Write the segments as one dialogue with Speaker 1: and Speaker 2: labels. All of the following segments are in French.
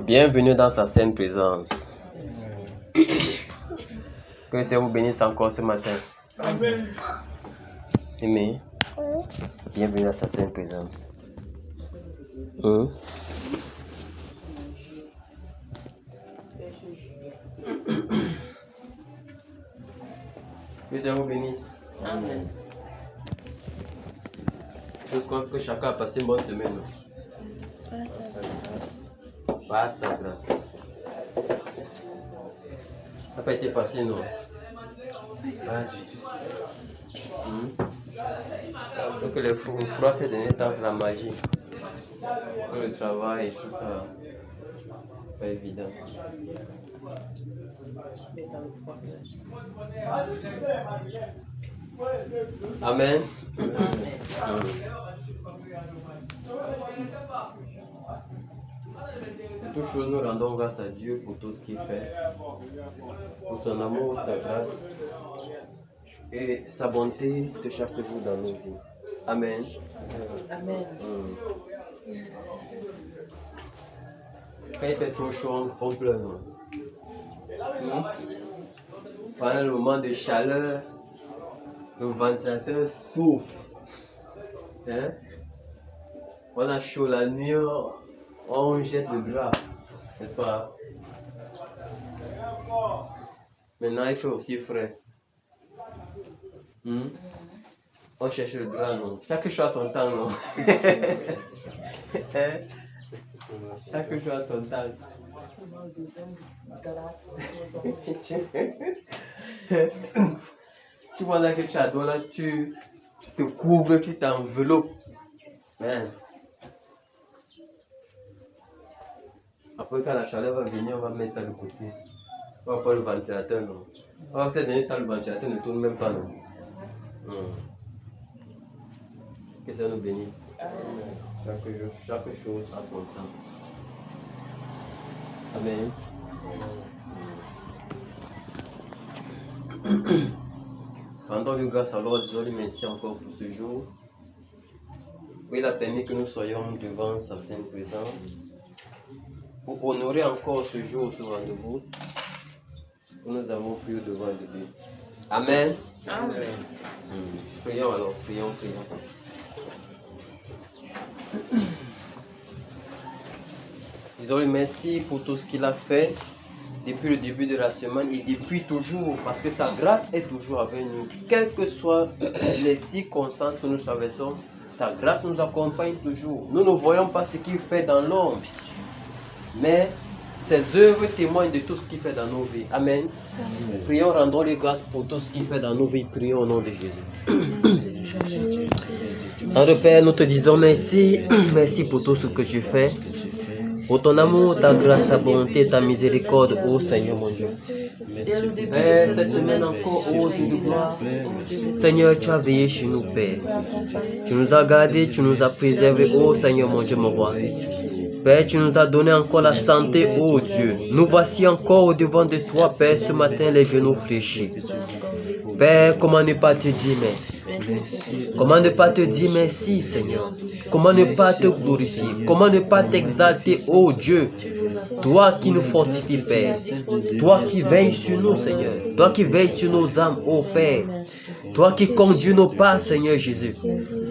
Speaker 1: Bienvenue dans sa sainte présence. Que le Seigneur vous bénisse encore ce matin.
Speaker 2: Amen.
Speaker 1: Aimé, bienvenue dans sa sainte présence. Que le Seigneur vous bénisse.
Speaker 2: Amen.
Speaker 1: Je crois que chacun a passé une bonne semaine. Par sa grâce. Ça n'a pas été facile, non? Pas du tout. Donc le froid ces derniers temps, c'est la magie. Le travail et tout ça, pas évident. Amen. Pour toutes choses, nous rendons grâce à Dieu pour tout ce qu'il fait, pour son amour, sa grâce et sa bonté de chaque jour dans nos vies. Amen.
Speaker 2: Amen.
Speaker 1: Quand il fait trop chaud, on pleure. Non? Pendant le moment de chaleur, le ventilateur souffle. Hein? On a chaud la nuit, on jette le drap, n'est-ce pas? Maintenant, il fait aussi frais. On cherche le drap, non? Chaque chose a son temps, non? Chaque chose a son temps. Tu vois là que tu adores, là, tu te couvres, tu t'enveloppes. Mince. Après, quand la chaleur va venir, on va mettre ça de côté. On va pas le ventilateur, non. On va cette dernière temps, le ventilateur ne tourne même pas, non. Que ça nous bénisse. Chaque chose a son temps. Amen. Rendons lui grâce à l'Ordre, disons-lui merci encore pour ce jour. Oui, il a permis que nous soyons devant sa sainte présence. Pour honorer encore ce jour, ce rendez-vous, nous avons pris au devant de lui. Amen.
Speaker 2: Amen.
Speaker 1: Prions alors, prions. Disons-lui merci pour tout ce qu'il a fait depuis le début de la semaine et depuis toujours, parce que sa grâce est toujours avec nous. Quelles que soient les circonstances que nous traversons, sa grâce nous accompagne toujours. Nous ne voyons pas ce qu'il fait dans l'ombre, mais ses œuvres témoignent de tout ce qu'il fait dans nos vies. Amen. Amen. Prions, rendons-lui grâce pour tout ce qu'il fait dans nos vies. Prions au nom de Jésus. Notre Père, nous te disons merci. Merci pour tout ce que tu fais. Pour ton amour, ta grâce, ta bonté, ta miséricorde, ô Seigneur mon Dieu. Père, cette semaine encore, ô Dieu de gloire, Seigneur, tu as veillé chez nous, Père. Tu nous as gardés, tu nous as préservés, ô Seigneur mon Dieu, mon roi. Père, tu nous as donné encore la santé, ô Dieu. Nous voici encore au devant de toi, Père, ce matin, les genoux fléchis. Père, comment ne pas te dire merci? Comment ne pas te dire merci, Seigneur? Comment ne pas te glorifier? Comment ne pas t'exalter, ô Dieu? Toi qui nous fortifies, Père. Toi qui veilles sur nous, Seigneur. Toi qui veilles sur nos âmes, ô Père. Toi qui conduis nos pas, Seigneur Jésus.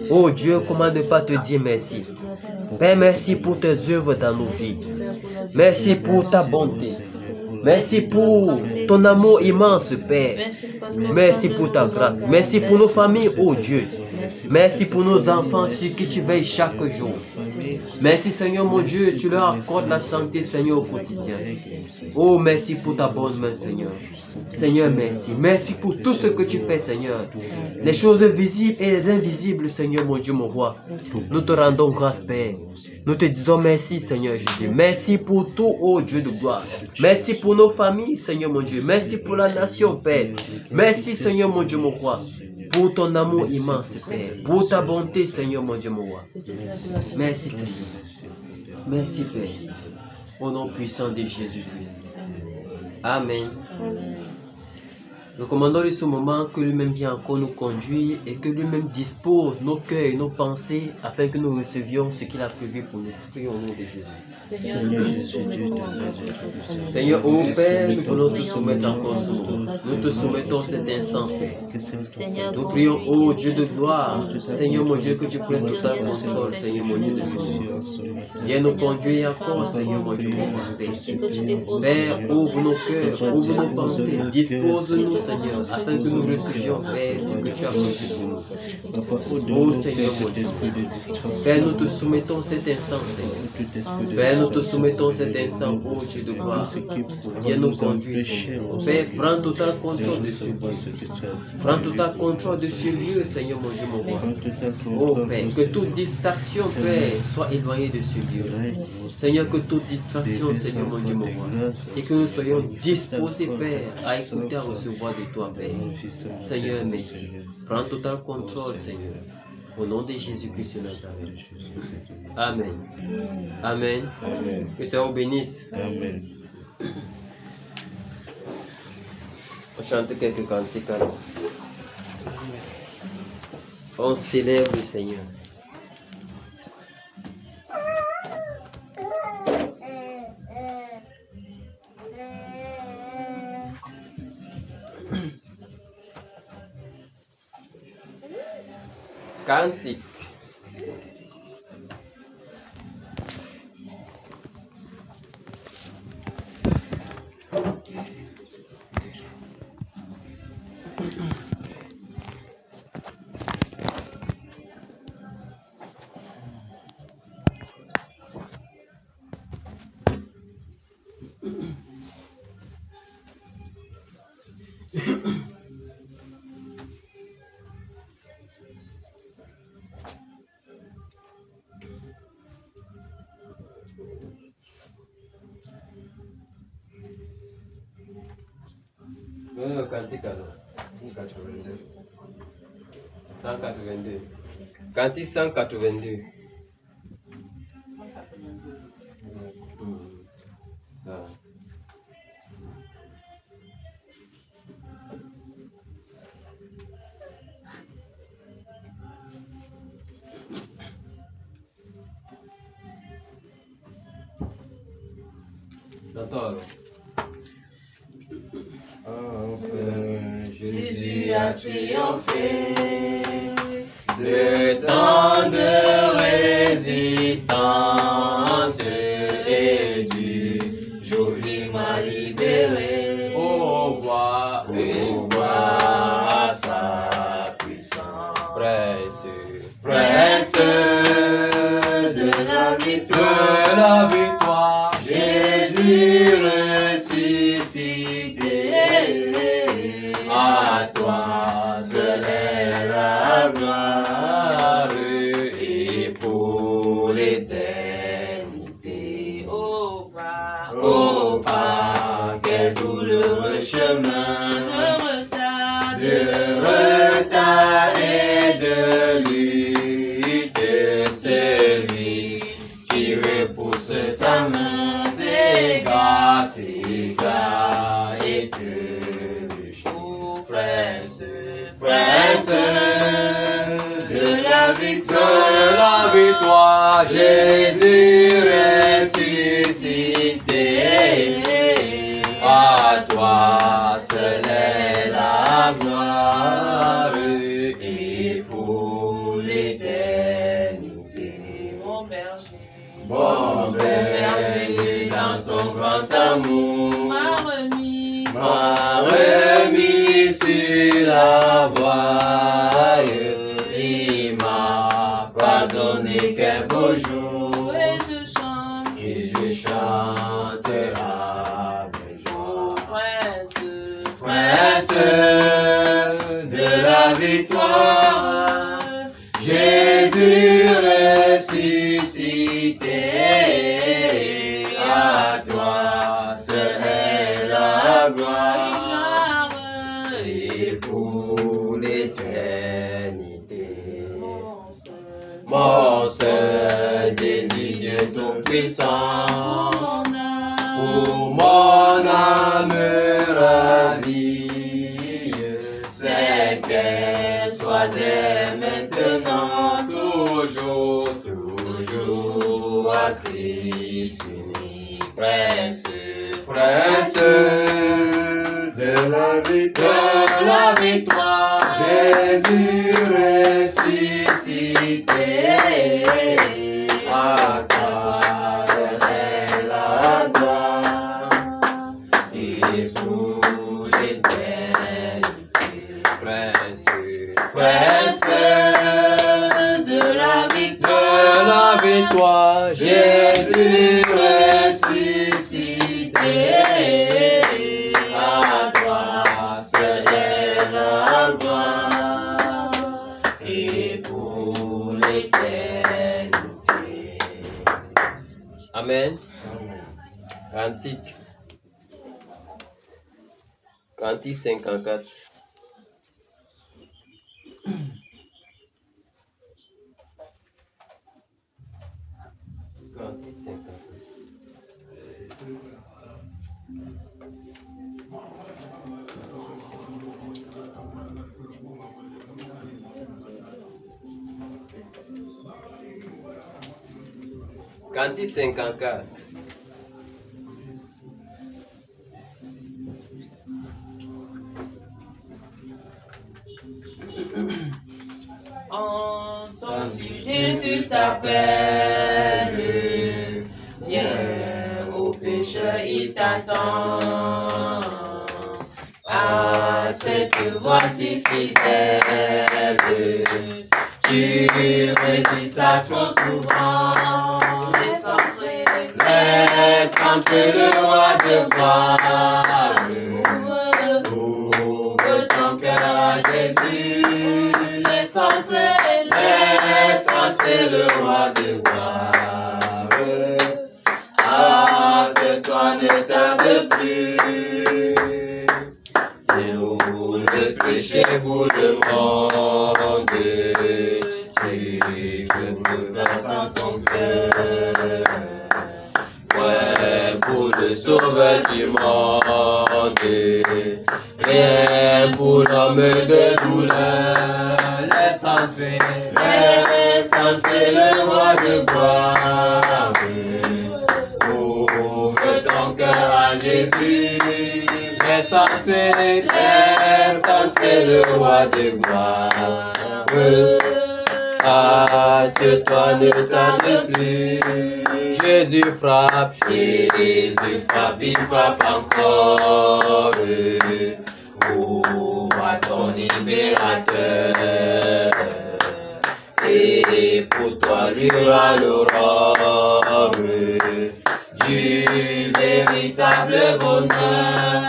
Speaker 1: Ô Dieu, comment ne pas te dire merci? Père, merci pour tes œuvres dans nos vies. Merci pour ta bonté. Merci pour ton amour immense, Père. Merci pour ta grâce. Merci pour nos familles, oh Dieu. Merci pour nos enfants sur qui tu veilles chaque jour. Merci, Seigneur mon Dieu, tu leur accordes la santé, Seigneur, au quotidien. Oh, merci pour ta bonne main, Seigneur. Seigneur, merci. Merci pour tout ce que tu fais, Seigneur. Les choses visibles et les invisibles, Seigneur mon Dieu, mon roi. Nous te rendons grâce, Père. Nous te disons merci, Seigneur Jésus. Merci pour tout, oh Dieu de gloire. Merci pour nos familles, Seigneur mon Dieu. Merci pour la nation, Père. Merci, Seigneur mon Dieu, mon roi. Pour ton amour immense, Père. Pour ta bonté, Seigneur mon Dieu, mon roi. Merci, Seigneur. Merci, Père. Au nom puissant de Jésus-Christ. Amen. Nous commandons ce moment que lui-même vient encore nous conduire et que lui-même dispose nos cœurs et nos pensées afin que nous recevions ce qu'il a prévu pour nous. Prions au nom de Jésus.
Speaker 2: Seigneur Jésus, Dieu
Speaker 1: Seigneur, ô Père, nous voulons te soumettre encore ce moment. Nous te soumettons cet instant, Père. Nous prions, ô Dieu de gloire, Seigneur mon Dieu, que tu prennes total contrôle, Seigneur mon Dieu de ce moment. Viens nous conduire encore, Seigneur mon Dieu, mon Père. Père, ouvre nos cœurs, ouvre nos pensées, dispose-nous, Seigneur, afin que nous recevions, Père, ce que tu as prévu pour nous. Ô Seigneur mon Dieu, Père, nous te soumettons cet instant, Seigneur. Père, nous te soumettons cet instant, ô Dieu de gloire. Viens nous conduire, Seigneur. Père, prends total contrôle de ce lieu. Prends total contrôle de ce lieu, Seigneur mon Dieu, mon roi. Oh Père, que toute distraction, Père, soit éloignée de ce lieu. Seigneur, que toute distraction, Seigneur mon Dieu, mon roi. Et que nous soyons disposés, Père, à écouter, à recevoir de toi, Père. Seigneur, merci. Prends total contrôle, Seigneur. Au nom de Jésus-Christ de Nazareth. Amen. Amen.
Speaker 3: Amen.
Speaker 1: Que le Seigneur bénisse.
Speaker 3: Amen.
Speaker 1: On chante quelques cantiques alors. On célèbre le Seigneur. Cantique. Cantique alors. 182. 182. Cantique 182. Ça. J'entends.
Speaker 4: Enfin, Jésus a triomphé de tant de résistance et du jour il m'a libéré.
Speaker 1: Au revoir,
Speaker 4: sa puissance.
Speaker 1: Presse
Speaker 4: de la victoire, Jésus ressuscité. À toi seul est la gloire et pour l'éternité. Oh pas, quel douloureux chemin de retard et de lutte, celui qui repousse sa main s'égare et que presse de la victoire, Jésus ressuscité. À toi seul est la gloire et pour l'éternité. Mon berger, dans son grand amour, m'a remis sur la voie, il m'a pardonné quel beau jour, et je chanterai avec joie. Prince de la victoire, Jésus ressuscité. À toi seul est la gloire et pour l'éternité. Mon seul désir, Dieu tout-puissant, pour mon âme ravie, soit dès maintenant, toujours, toujours à Christ uni, Prince, Prince
Speaker 3: de la
Speaker 4: victoire,
Speaker 3: Jésus
Speaker 4: ressuscité, à toi serait la gloire, et pour l'éternité,
Speaker 1: Prince,
Speaker 4: Prince de la
Speaker 1: victoire,
Speaker 4: Jésus ressuscité, à toi seul est la gloire, et pour l'éternité.
Speaker 1: Amen. Cantique. Cantique 54. Cantique 54. Cantique 54.
Speaker 4: Entendu, Jésus t'appelle, viens au pécheur, il t'attend. À cette voix si fidèle, tu résistes trop souvent. Laisse entrer le roi de gloire. Ouvre ton cœur à Jésus. Laisse entrer le roi de gloire. Ah, que toi ne tarde plus. Où le péché vous demande, tu verses en ton cœur. Ouais, pour le sauveur du monde, rien pour l'homme de douleur. Laisse entrer le roi de gloire. Ouvre ton cœur à Jésus. Laisse entrer le roi de gloire. Ah, que toi ne tarde plus.
Speaker 1: Jésus frappe,
Speaker 4: il frappe encore. Vois ton libérateur. Et pour toi luira l'aurore du véritable bonheur.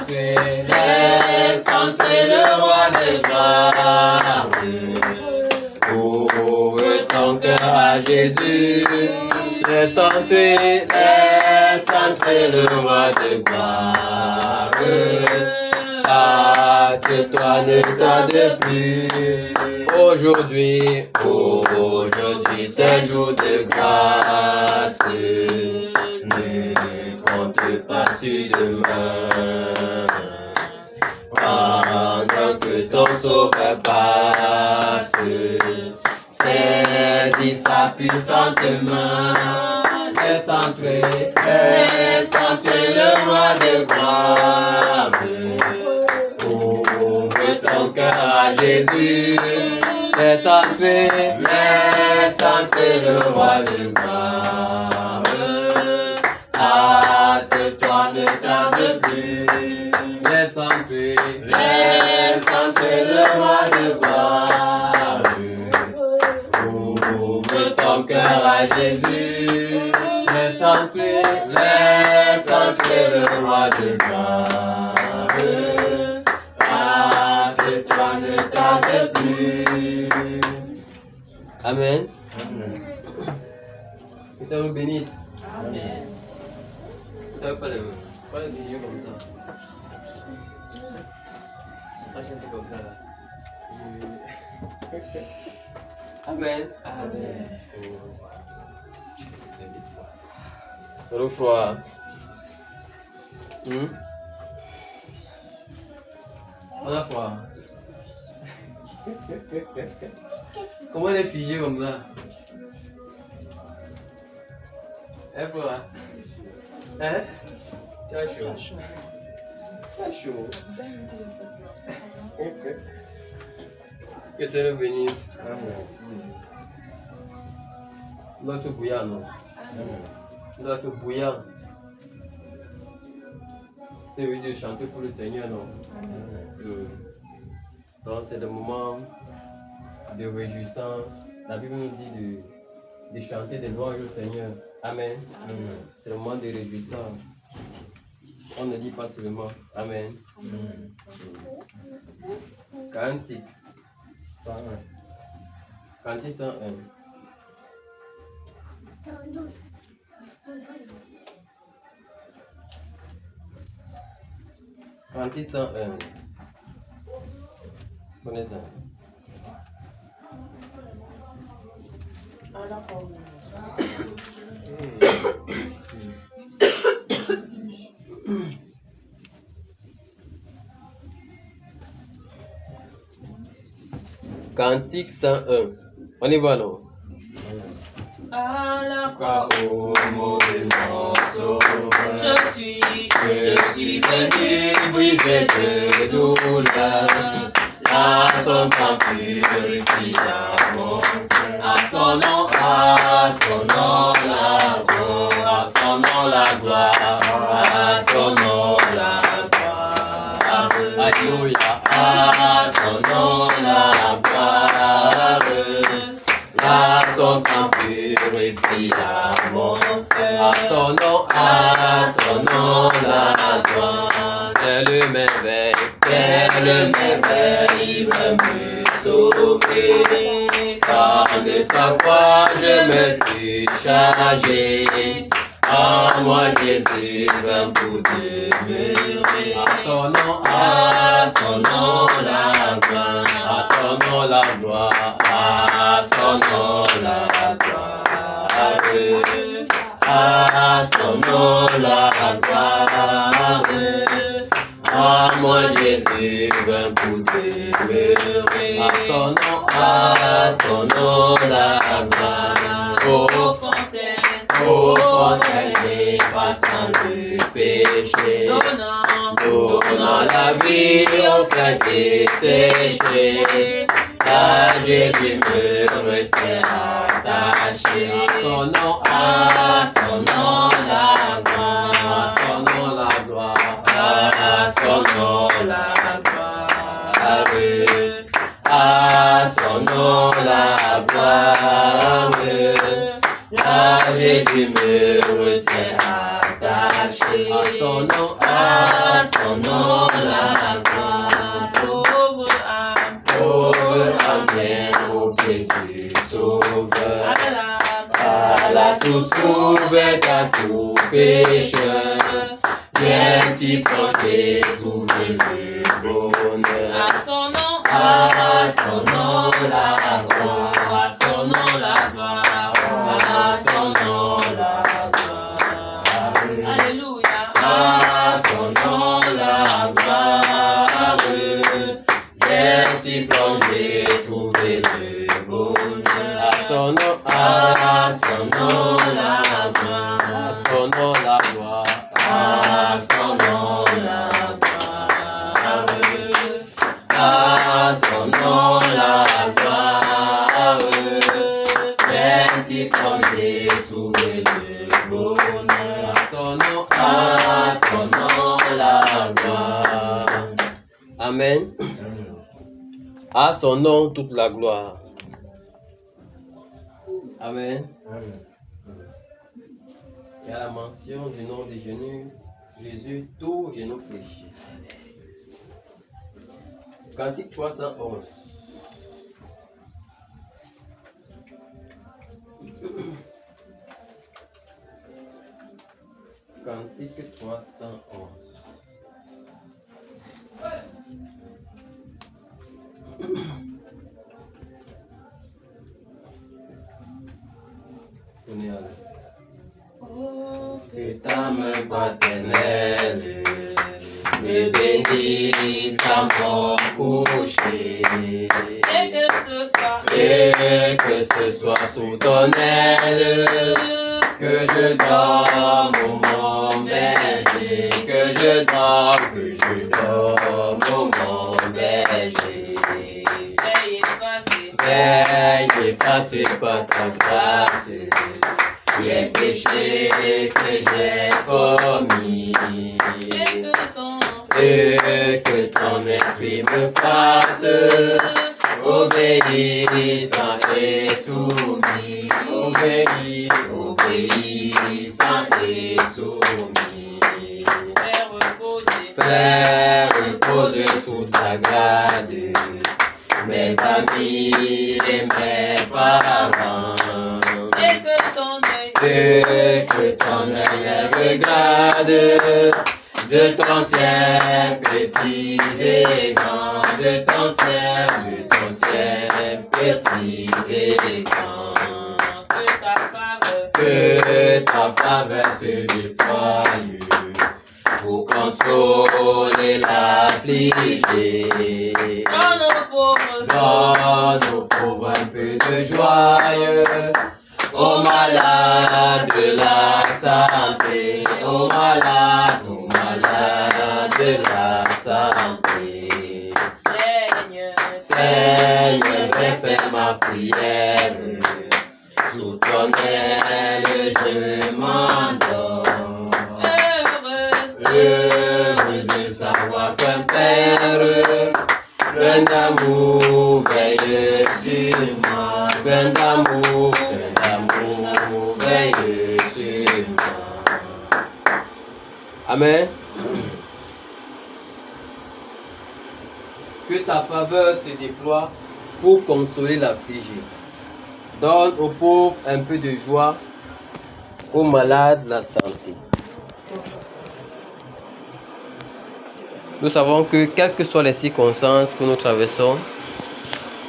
Speaker 4: Laisse entrer le roi de gloire. Ouvre ton cœur à Jésus. Laisse entrer le roi de gloire. Ah, que toi ne tarde plus.
Speaker 1: aujourd'hui,
Speaker 4: C'est jour de grâce. Ne compte pas sur demain. Pendant que ton sauveur passe, saisis sa puissante main. Laisse entrer le roi de gloire. Ouvre ton cœur à Jésus. Laisse entrer le roi de gloire. Ah, que toi ne tarde plus.
Speaker 1: laisse entrer.
Speaker 4: Le roi de gloire. Ouvre ton cœur à Jésus. Laisse entrer le roi de gloire. Ah, que toi ne tarde plus.
Speaker 1: Amen. Que Dieu vous bénisse.
Speaker 4: Amen.
Speaker 1: Pas les vidéos comme ça. La chaîne est comme ça là. Amen.
Speaker 4: Amen.
Speaker 1: Le froid. On a froid. Comment elle est figée comme ça? Hein, Flora? Hein? Tu as chaud? Tu as chaud? Que c'est le bénisse. Notre bouillant, non? Notre bouillant. C'est oui de chanter pour le Seigneur, non? Donc c'est le moment de réjouissance. La Bible nous dit de chanter des louanges au Seigneur. Amen. C'est le moment de réjouissance. On ne dit pas seulement Amen. Cantique 101. Cantique 101. Cantique 101. Prenez ça. Cantique 101. On y va, non?
Speaker 4: À la croix, au mauvais morceau, je suis venu briser de douleur. À son sang purifie l'amour, à son nom la gloire, à son nom la gloire, à son nom la gloire. Alléluia, à son nom la gloire. À son sang purifie l'amour, à son nom la gloire. Quelle merveille, il veut me sauver. Par de sa voix je me fus chargé. À moi Jésus vint pour demeurer. À son nom la gloire, à son nom la gloire, à son nom la gloire, à son nom la gloire. À moi Jésus vint pour demeurer. À son nom la gloire. Ô fontaine effaçant le péché, donnant la vie au cœur desséché. Là Jésus me retient attaché. À son nom la gloire, à son nom la gloire, à son nom la gloire, à son nom la gloire. Là Jésus me retient attaché. À son nom la gloire. Pauvre âme, viens au Jésus sauveur. À la source ouverte à tout pécheur. Viens t'y plonger, trouver le bonheur. À son nom la gloire, à son nom la gloire, à son nom la gloire. Alléluia, à son nom la gloire. Viens t'y plonger, trouver le bonheur. À son nom la gloire, à son nom la gloire, à son nom la gloire, à son nom la gloire. Viens s'y plonger, trouver le bonheur. À son nom la gloire.
Speaker 1: Amen. À son nom toute la gloire. Amen. Et à la mention du nom de Jésus, tout genou fléchit. Cantique 311. Cantique 311. Tournez à l'heure.
Speaker 4: Oh, que ta main paternelle
Speaker 1: me bénisse à mon coucher. Et que ce soit sous ton aile, que je dorme, mon berger, que je dorme, mon berger. Veille effacer par ta grâce les péchés que j'ai commis. Et que ton esprit me fasse obéissant et soumis. Obéissant et soumis. Faire reposer sous ta garde mes amis et mes parents. Et que ton œil regarde de ton ciel petit et grand, de ton ciel petit et grand. Que ta faveur se déploie pour consoler l'affligé. Donne aux pauvres un peu de joie, aux malades de la santé, aux malades de la santé. Seigneur, j'ai fait ma prière, sous ton aile je m'endors. Heureux de savoir qu'un Père plein d'amour veille sur moi, plein d'amour veille sur moi. Amen. Que ta faveur se déploie pour consoler l'affligé. Donne aux pauvres un peu de joie, aux malades la santé. Nous savons que quelles que soient les circonstances que nous traversons,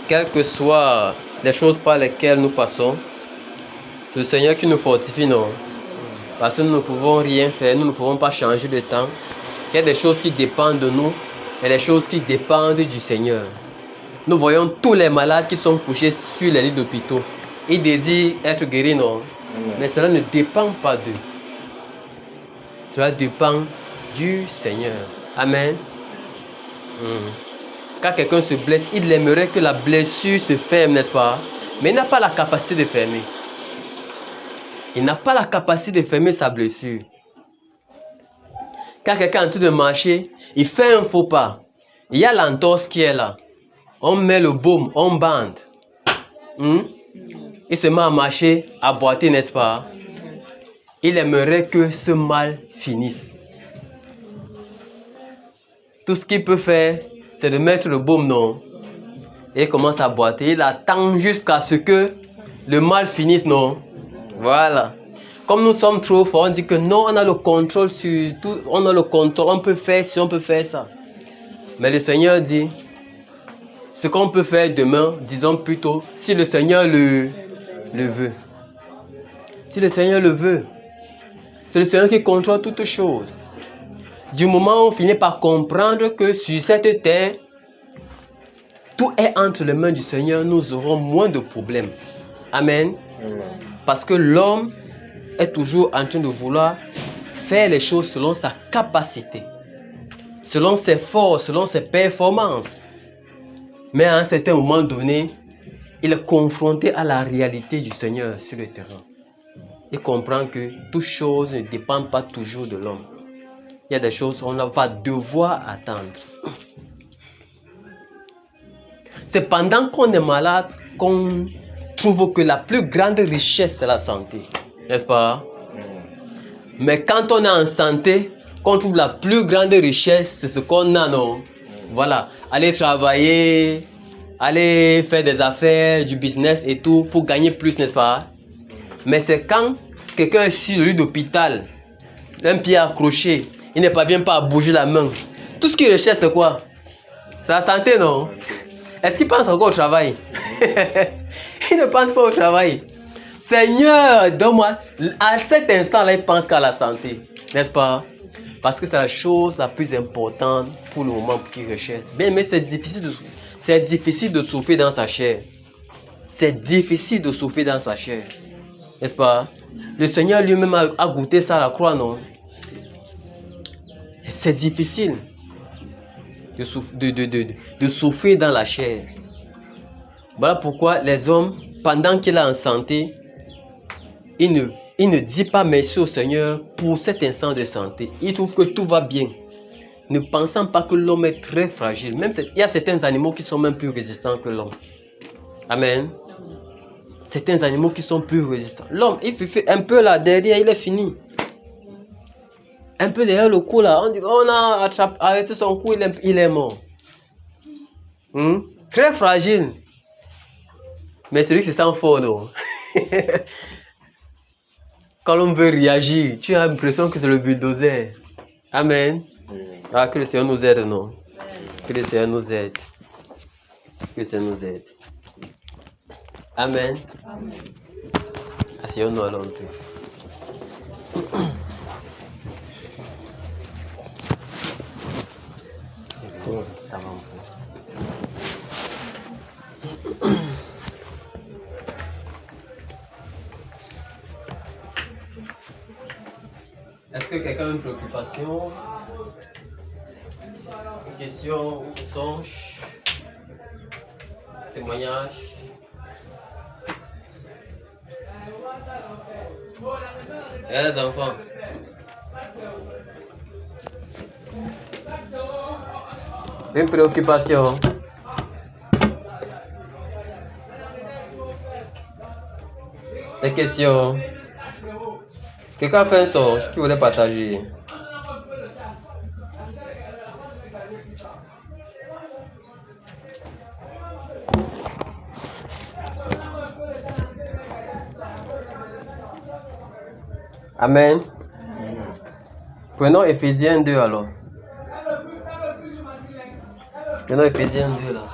Speaker 1: quelles que soient les choses par lesquelles nous passons, c'est le Seigneur qui nous fortifie, non? Parce que nous ne pouvons rien faire, nous ne pouvons pas changer de temps. Il y a des choses qui dépendent de nous et des choses qui dépendent du Seigneur. Nous voyons tous les malades qui sont couchés sur les lits d'hôpitaux. Ils désirent être guéris, non? Mais cela ne dépend pas d'eux. Cela dépend du Seigneur. Amen. Quand quelqu'un se blesse, il aimerait que la blessure se ferme, n'est-ce pas? Mais il n'a pas la capacité de fermer. Il n'a pas la capacité de fermer sa blessure. Quand quelqu'un est en train de marcher, il fait un faux pas. Il y a l'entorse qui est là. On met le baume, on bande. Il se met à marcher, à boiter, n'est-ce pas? Il aimerait que ce mal finisse. Tout ce qu'il peut faire, c'est de mettre le baume, non? Et il commence à boiter. Il attend jusqu'à ce que le mal finisse, non? Voilà. Comme nous sommes trop forts, on dit que non, on a le contrôle sur tout. On a le contrôle, on peut faire ci, on peut faire ça. Mais le Seigneur dit, ce qu'on peut faire demain, disons plutôt, si le Seigneur le veut. Si le Seigneur le veut. C'est le Seigneur qui contrôle toutes choses. Du moment où on finit par comprendre que sur cette terre, tout est entre les mains du Seigneur, nous aurons moins de problèmes. Amen. Parce que l'homme est toujours en train de vouloir faire les choses selon sa capacité, selon ses forces, selon ses performances. Mais à un certain moment donné, il est confronté à la réalité du Seigneur sur le terrain. Il comprend que toutes choses ne dépendent pas toujours de l'homme. Il y a des choses qu'on va devoir attendre. C'est pendant qu'on est malade qu'on trouve que la plus grande richesse, c'est la santé. N'est-ce pas? Mais quand on est en santé, qu'on trouve la plus grande richesse, c'est ce qu'on a, non? Voilà. Aller travailler, aller faire des affaires, du business et tout, pour gagner plus, n'est-ce pas? Mais c'est quand quelqu'un est sur le lit d'hôpital, un pied accroché, il ne parvient pas à bouger la main. Tout ce qu'il recherche, c'est quoi? C'est la santé, non? Est-ce qu'il pense encore au travail? Il ne pense pas au travail. Seigneur, donne-moi. À cet instant-là, il pense qu'à la santé. N'est-ce pas? Parce que c'est la chose la plus importante pour le moment qu'il recherche. Bien, mais c'est difficile de souffrir dans sa chair. C'est difficile de souffrir dans sa chair. N'est-ce pas? Le Seigneur lui-même a goûté ça à la croix, non? C'est difficile de souffrir dans la chair. Voilà pourquoi les hommes, pendant qu'il est en santé, il ne dit pas merci au Seigneur pour cet instant de santé. Il trouve que tout va bien, ne pensant pas que l'homme est très fragile. Même il y a certains animaux qui sont même plus résistants que l'homme. Amen. Certains animaux qui sont plus résistants. L'homme, il fait un peu là derrière, il est fini. Un peu derrière le cou là, on dit on a arrêté son cou, il est mort. Très fragile. Mais celui qui se sent fort, non? Quand l'on veut réagir, tu as l'impression que c'est le bulldozer. Amen. Ah, que le Seigneur nous aide, non? Que le Seigneur nous aide. Que le Seigneur nous aide. Amen. Asseyons-nous alors un peu. Ça va un peu. Est-ce que quelqu'un a une préoccupation, une question, un songe, témoignage? Et les enfants? Une préoccupation? Des questions? Quelqu'un a fait un songe qui voulait partager? Amen. Prenons Ephésiens 2 alors. Prenons Ephésiens 2 là.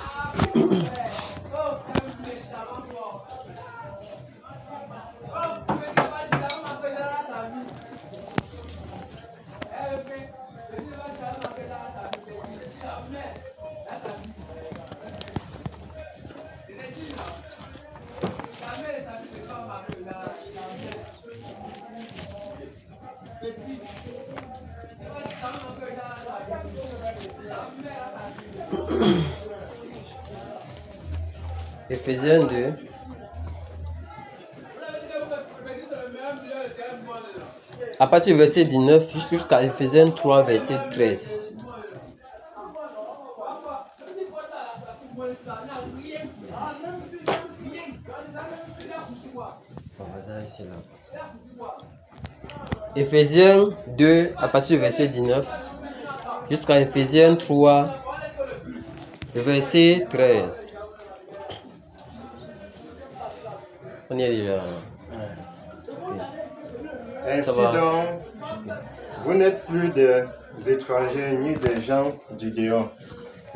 Speaker 1: Ephésiens 2. À partir du verset 19 jusqu'à Ephésiens 3, verset 13. Ephésiens 2, à partir du verset 19 jusqu'à Ephésiens 3, verset 13. On y est déjà.
Speaker 5: Ainsi donc, vous n'êtes plus des étrangers ni des gens du dehors,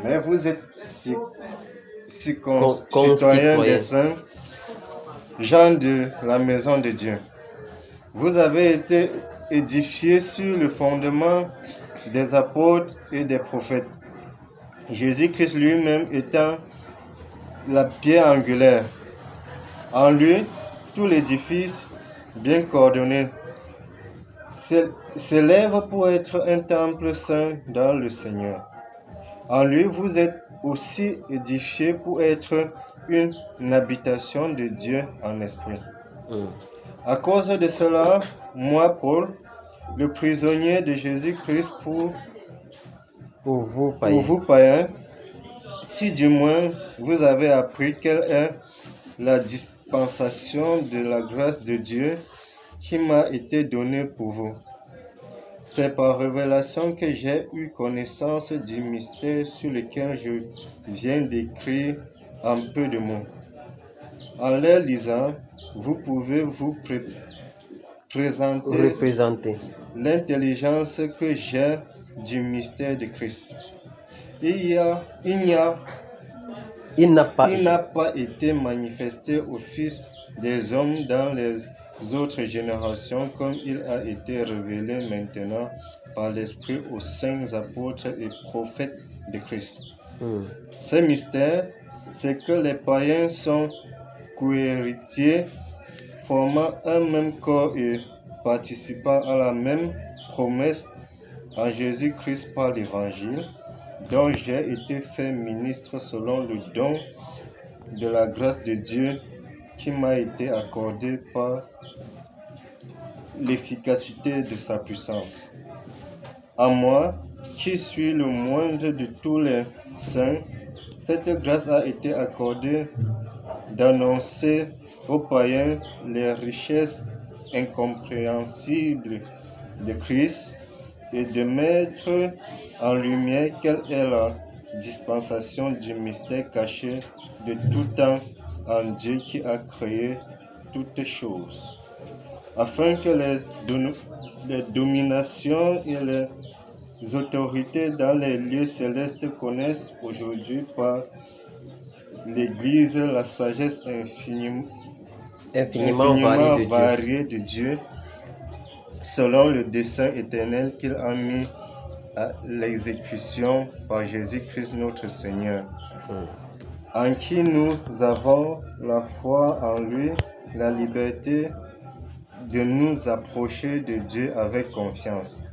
Speaker 5: mais vous êtes citoyens des saints, gens de la maison de Dieu. Vous avez été édifiés sur le fondement des apôtres et des prophètes, Jésus-Christ lui-même étant la pierre angulaire. En lui, tout l'édifice, bien coordonné, s'élève pour être un temple saint dans le Seigneur. En lui, vous êtes aussi édifiés pour être une habitation de Dieu en esprit. À cause de cela, moi, Paul, le prisonnier de Jésus-Christ pour vous païens, si du moins vous avez appris quelle est la dispensation de la grâce de Dieu qui m'a été donnée pour vous. C'est par révélation que j'ai eu connaissance du mystère sur lequel je viens d'écrire en peu de mots. En les lisant, vous pouvez vous représenter l'intelligence que j'ai du mystère de Christ. Il n'a pas été manifesté aux fils des hommes dans les autres générations comme il a été révélé maintenant par l'Esprit aux saints apôtres et prophètes de Christ. Ce mystère, c'est que les païens sont co-héritiers, formant un même corps et participant à la même promesse en Jésus-Christ par l'Évangile, dont j'ai été fait ministre selon le don de la grâce de Dieu qui m'a été accordée par l'efficacité de sa puissance. À moi, qui suis le moindre de tous les saints, cette grâce a été accordée d'annoncer aux païens les richesses incompréhensibles de Christ et de mettre en lumière quelle est la dispensation du mystère caché de tout temps en Dieu qui a créé toutes choses, afin que les dominations et les autorités dans les lieux célestes connaissent aujourd'hui par l'Église la sagesse infiniment variée de Dieu, selon le dessein éternel qu'il a mis à l'exécution par Jésus-Christ notre Seigneur, en qui nous avons la foi en lui, la liberté de nous approcher de Dieu avec confiance.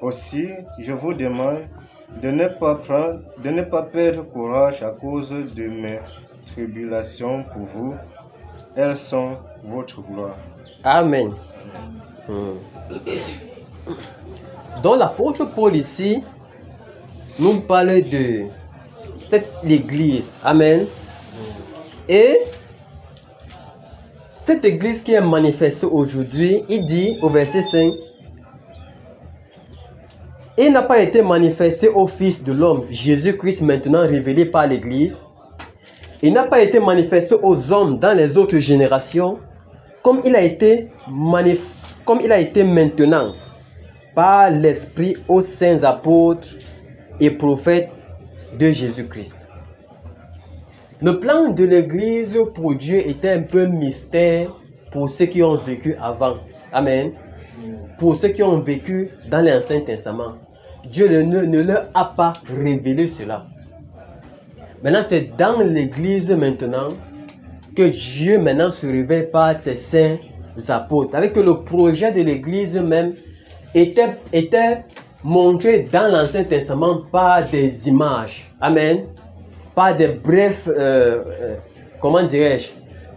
Speaker 5: Aussi, je vous demande de ne pas perdre courage à cause de mes tribulations pour vous. Elles sont votre gloire.
Speaker 1: Amen. Donc l'apôtre Paul ici nous parle de l'église. Amen. Et cette église qui est manifestée aujourd'hui, il dit au verset 5, il n'a pas été manifesté au Fils de l'homme, Jésus-Christ maintenant révélé par l'église. Il n'a pas été manifesté aux hommes dans les autres générations, comme il a été maintenant par l'Esprit aux saints apôtres et prophètes de Jésus-Christ. Le plan de l'Église pour Dieu était un peu mystère pour ceux qui ont vécu avant. Amen. Pour ceux qui ont vécu dans l'Ancien Testament. Dieu ne leur a pas révélé cela. Maintenant, c'est dans l'Église maintenant que Dieu maintenant se révèle par ses saints apôtres. Avec que le projet de l'Église même était montré dans l'Ancien Testament par des images. Amen. Par des brefs, comment dirais-je,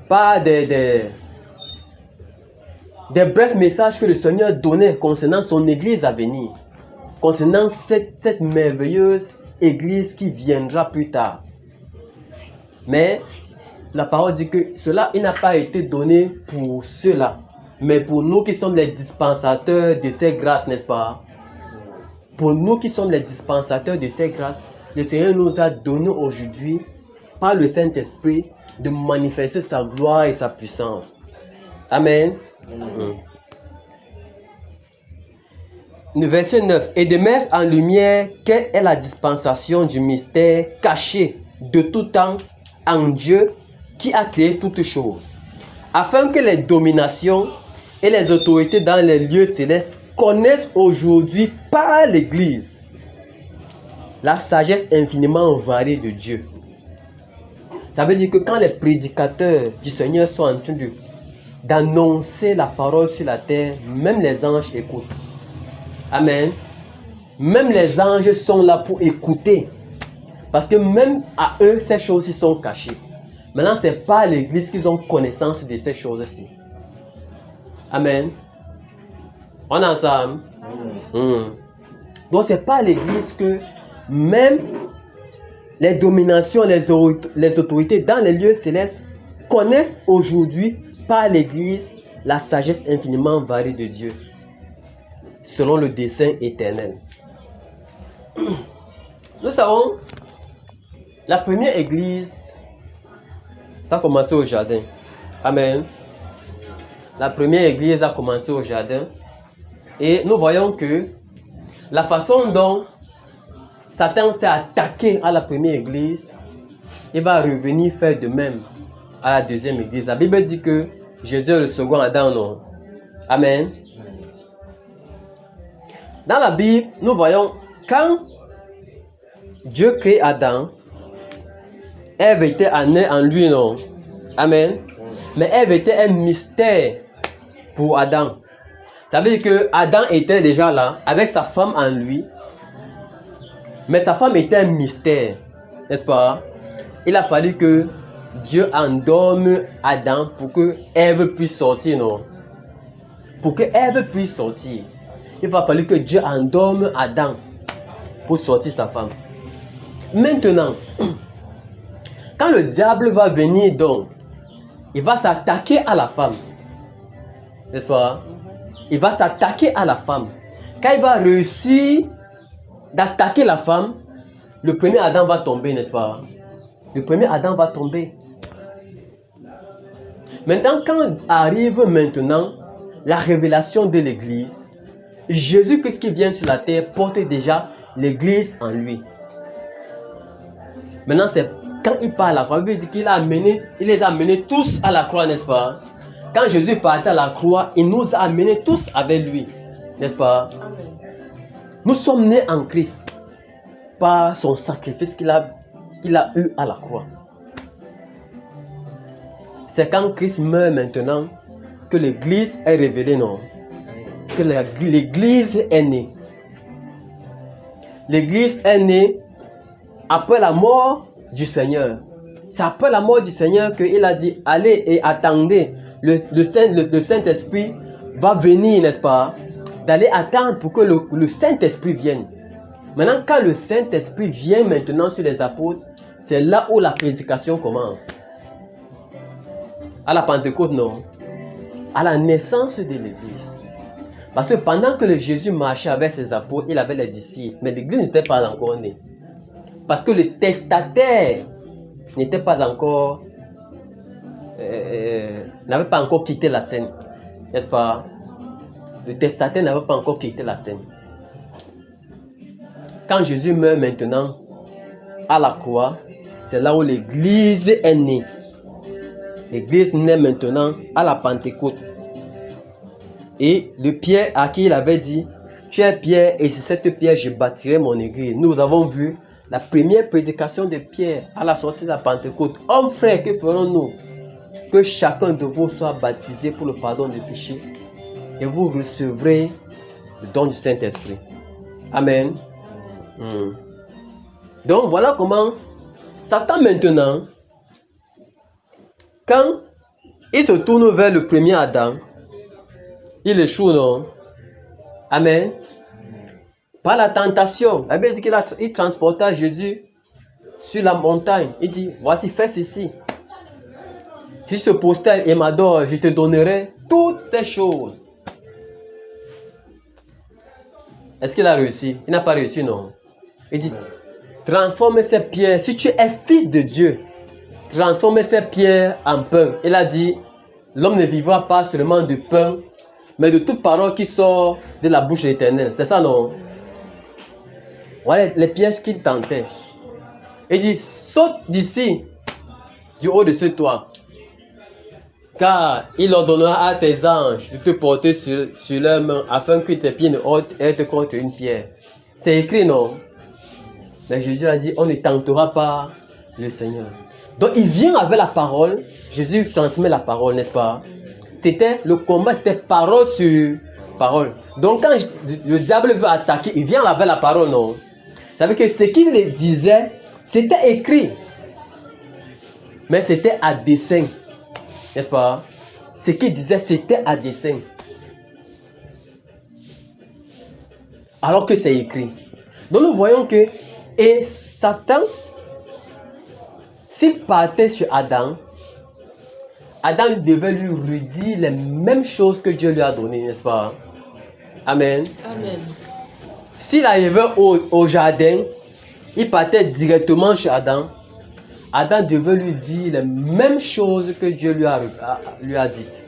Speaker 1: par des brefs messages que le Seigneur donnait concernant son Église à venir. Concernant cette merveilleuse Église qui viendra plus tard. Mais la parole dit que cela, il n'a pas été donné pour cela, mais pour nous qui sommes les dispensateurs de ces grâces, n'est-ce pas? Pour nous qui sommes les dispensateurs de ces grâces, le Seigneur nous a donné aujourd'hui, par le Saint-Esprit, de manifester sa gloire et sa puissance. Amen. Le verset 9. Et de mettre en lumière quelle est la dispensation du mystère caché de tout temps en Dieu qui a créé toutes choses, afin que les dominations et les autorités dans les lieux célestes connaissent aujourd'hui par l'Église la sagesse infiniment variée de Dieu. Ça veut dire que quand les prédicateurs du Seigneur sont en train d'annoncer la parole sur la terre, même les anges écoutent. Amen. Même les anges sont là pour écouter. Parce que même à eux, ces choses-ci sont cachées. Maintenant, ce n'est pas l'Église qui ont connaissance de ces choses-ci. Amen. On est ensemble. Donc, ce n'est pas l'Église que même les dominations, les autorités dans les lieux célestes connaissent aujourd'hui par l'Église la sagesse infiniment variée de Dieu, selon le dessein éternel. Nous savons, la première église, ça a commencé au jardin. Amen. La première église a commencé au jardin. Et nous voyons que la façon dont Satan s'est attaqué à la première église, il va revenir faire de même à la deuxième église. La Bible dit que Jésus est le second Adam, non? Amen. Dans la Bible, nous voyons quand Dieu crée Adam, Ève était née en lui, non? Amen. Mais Ève était un mystère pour Adam. Ça veut dire que Adam était déjà là, avec sa femme en lui. Mais sa femme était un mystère, n'est-ce pas? Il a fallu que Dieu endorme Adam pour que Ève puisse sortir, non? Pour que Ève puisse sortir, il va falloir que Dieu endorme Adam pour sortir sa femme. Maintenant, quand le diable va venir donc, il va s'attaquer à la femme. N'est-ce pas? Il va s'attaquer à la femme. Quand il va réussir d'attaquer la femme, le premier Adam va tomber, n'est-ce pas? Le premier Adam va tomber. Maintenant, quand arrive maintenant la révélation de l'Église, Jésus-Christ qui vient sur la terre porte déjà l'Église en lui. Maintenant, c'est quand il part à la croix, il dit qu'il il les a amenés tous à la croix, n'est-ce pas? Quand Jésus partait à la croix, il nous a amenés tous avec lui, n'est-ce pas?
Speaker 4: Amen.
Speaker 1: Nous sommes nés en Christ par son sacrifice qu'il a eu à la croix. C'est quand Christ meurt maintenant que l'Église est révélée, non? Que l'Église est née. L'Église est née après la mort du Seigneur. C'est après la mort du Seigneur qu'il a dit, allez et attendez. Le Saint-Esprit va venir, n'est-ce pas? D'aller attendre pour que le Saint-Esprit vienne. Maintenant, quand le Saint-Esprit vient maintenant sur les apôtres, c'est là où la prédication commence. À la Pentecôte, non. À la naissance de l'Église. Parce que pendant que Jésus marchait avec ses apôtres, il avait les disciples. Mais l'Église n'était pas encore née. Parce que le testataire n'était pas encore... n'avait pas encore quitté la scène. N'est-ce pas? Le testataire n'avait pas encore quitté la scène. Quand Jésus meurt maintenant à la croix, c'est là où l'Église est née. L'Église naît maintenant à la Pentecôte. Et le Pierre à qui il avait dit, tu es Pierre et sur cette pierre je bâtirai mon église. Nous avons vu la première prédication de Pierre à la sortie de la Pentecôte. Hommes frères, que ferons-nous? Que chacun de vous soit baptisé pour le pardon des péchés et vous recevrez le don du Saint-Esprit. Amen. Donc voilà comment Satan maintenant, quand il se tourne vers le premier Adam, il échoue, non? Amen. Par la tentation, il transporta Jésus sur la montagne. Il dit, voici, fais ceci. Si se prosterne et m'adore, je te donnerai toutes ces choses. Est-ce qu'il a réussi? Il n'a pas réussi, non? Il dit, transforme ces pierres. Si tu es fils de Dieu, transforme ces pierres en pain. Il a dit, l'homme ne vivra pas seulement de pain, mais de toute parole qui sort de la bouche de l'Éternel. C'est ça, non? Voilà les pièges qu'il tentait. Il dit, saute d'ici, du haut de ce toit, car il ordonnera à tes anges de te porter sur leurs mains, afin que tes pieds ne heurtent contre une pierre. C'est écrit, non? Mais Jésus a dit, on ne tentera pas le Seigneur. Donc il vient avec la parole. Jésus transmet la parole, n'est-ce pas? C'était le combat, c'était parole sur parole. Donc quand le diable veut attaquer, il vient avec la parole, non? Ça veut dire que ce qu'il disait, c'était écrit. Mais c'était à dessein. N'est-ce pas? Ce qu'il disait, c'était à dessein. Alors que c'est écrit. Donc nous voyons que, et Satan, s'il partait sur Adam, Adam devait lui redire les mêmes choses que Dieu lui a données, n'est-ce pas? Amen.
Speaker 4: Amen.
Speaker 1: S'il arrivait au jardin, il partait directement chez Adam. Adam devait lui dire les mêmes choses que Dieu lui a dites.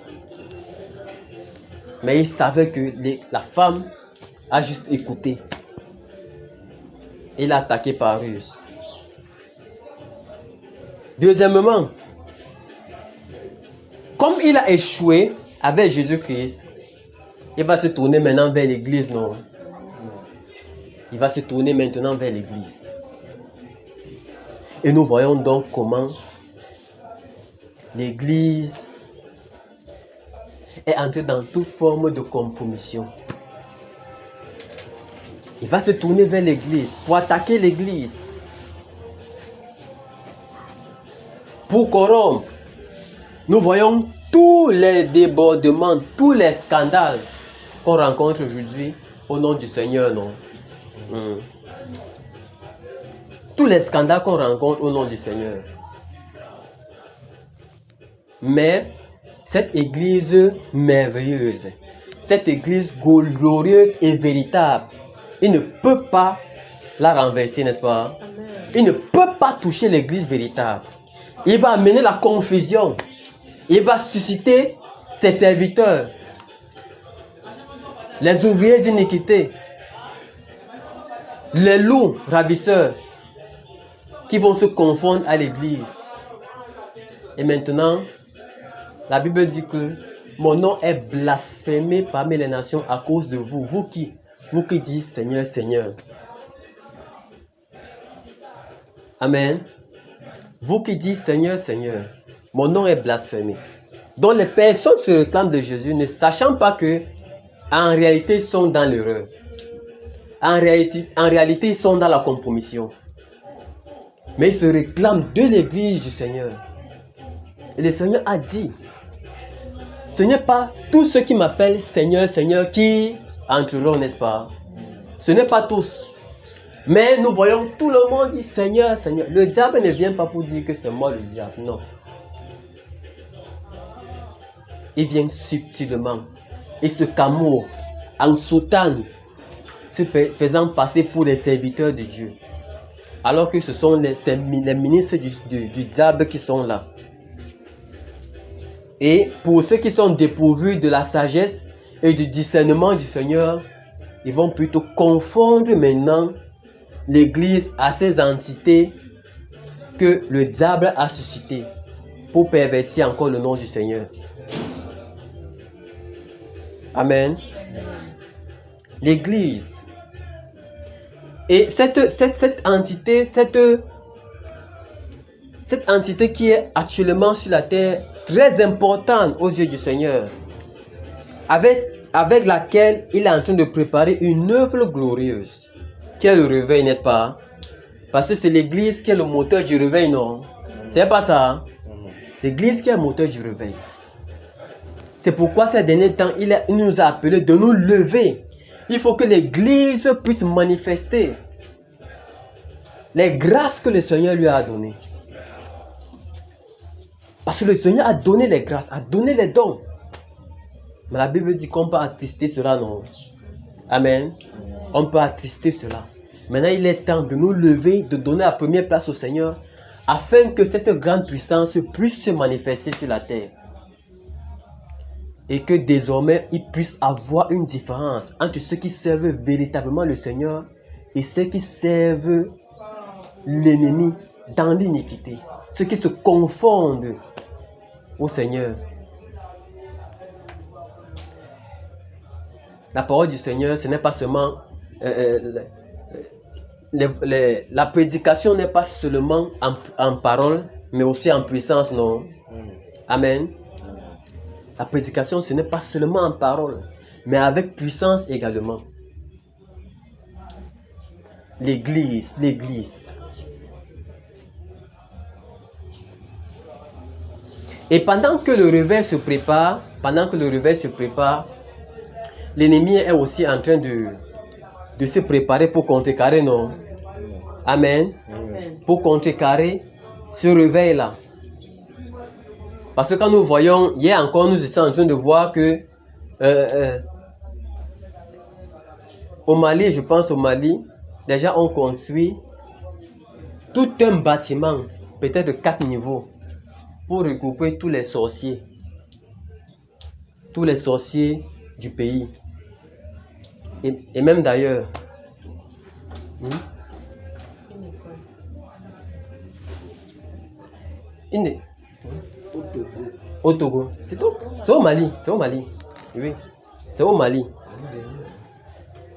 Speaker 1: Mais il savait que la femme a juste écouté. Il a attaqué par ruse. Deuxièmement, comme il a échoué avec Jésus-Christ, il va se tourner maintenant vers l'église, non? Il va se tourner maintenant vers l'église. Et nous voyons donc comment l'église est entrée dans toute forme de compromission. Il va se tourner vers l'église pour attaquer l'église, pour corrompre. Nous voyons tous les débordements, tous les scandales qu'on rencontre aujourd'hui au nom du Seigneur, non? Tous les scandales qu'on rencontre au nom du Seigneur. Mais cette église merveilleuse, cette église glorieuse et véritable, il ne peut pas la renverser, n'est-ce pas? Il ne peut pas toucher l'église véritable. Il va amener la confusion. Il va susciter ses serviteurs, les ouvriers d'iniquité, les loups ravisseurs qui vont se confondre à l'église. Et maintenant, la Bible dit que mon nom est blasphémé parmi les nations à cause de vous. Vous qui dites Seigneur, Seigneur. Amen. Vous qui dites Seigneur, Seigneur, mon nom est blasphémé. Donc les personnes se réclament de Jésus ne sachant pas que en réalité ils sont dans l'erreur. En réalité ils sont dans la compromission. Mais ils se réclament de l'église du Seigneur. Et le Seigneur a dit, ce n'est pas tous ceux qui m'appellent Seigneur, Seigneur qui entreront, n'est-ce pas? Ce n'est pas tous. Mais nous voyons tout le monde dit Seigneur, Seigneur. Le diable ne vient pas pour dire que c'est moi le diable, non. Il vient subtilement. Il se camoufle en soutane, se faisant passer pour les serviteurs de Dieu. Alors que ce sont les ministres du diable qui sont là. Et pour ceux qui sont dépourvus de la sagesse et du discernement du Seigneur, ils vont plutôt confondre maintenant l'église à ces entités que le diable a suscitées pour pervertir encore le nom du Seigneur. Amen. L'église. Et cette entité, cette entité qui est actuellement sur la terre, très importante aux yeux du Seigneur, avec laquelle il est en train de préparer une œuvre glorieuse, qui est le réveil, n'est-ce pas? Parce que c'est l'église qui est le moteur du réveil, non? C'est pas ça? C'est l'église qui est le moteur du réveil. C'est pourquoi ces derniers temps, il nous a appelés de nous lever. Il faut que l'église puisse manifester les grâces que le Seigneur lui a données. Parce que le Seigneur a donné les grâces, a donné les dons. Mais la Bible dit qu'on peut attrister cela, non? Amen. On peut attrister cela. Maintenant, il est temps de nous lever, de donner la première place au Seigneur, afin que cette grande puissance puisse se manifester sur la terre. Et que désormais, il puisse avoir une différence entre ceux qui servent véritablement le Seigneur et ceux qui servent l'ennemi dans l'iniquité. Ceux qui se confondent au Seigneur. La parole du Seigneur, ce n'est pas seulement... la prédication n'est pas seulement en parole, mais aussi en puissance, non? Amen. La prédication, ce n'est pas seulement en parole, mais avec puissance également. L'église. Et pendant que le réveil se prépare, l'ennemi est aussi en train de se préparer pour contrecarrer, non? Amen. Pour contrecarrer ce réveil-là. Parce que quand nous voyons, hier encore, nous étions en train de voir que au Mali, je pense au Mali, déjà on construit tout un bâtiment, peut-être de 4 niveaux, pour regrouper tous les sorciers du pays. Et même d'ailleurs, au Togo, c'est tout. C'est au Mali, oui. C'est au Mali.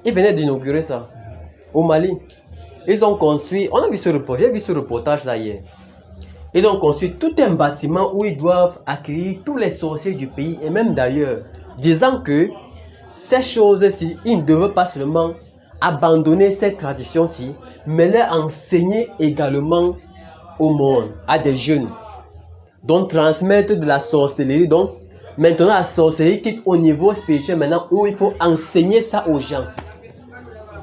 Speaker 1: Ils venaient d'inaugurer ça. Au Mali. Ils ont construit, on a vu ce reportage, j'ai vu ce reportage là hier. Ils ont construit tout un bâtiment où ils doivent accueillir tous les sorciers du pays et même d'ailleurs, disant que ces choses-ci, ils ne devaient pas seulement abandonner cette tradition-ci, mais les enseigner également au monde, à des jeunes. Donc transmettre de la sorcellerie. Donc maintenant la sorcellerie quitte au niveau spirituel maintenant où il faut enseigner ça aux gens.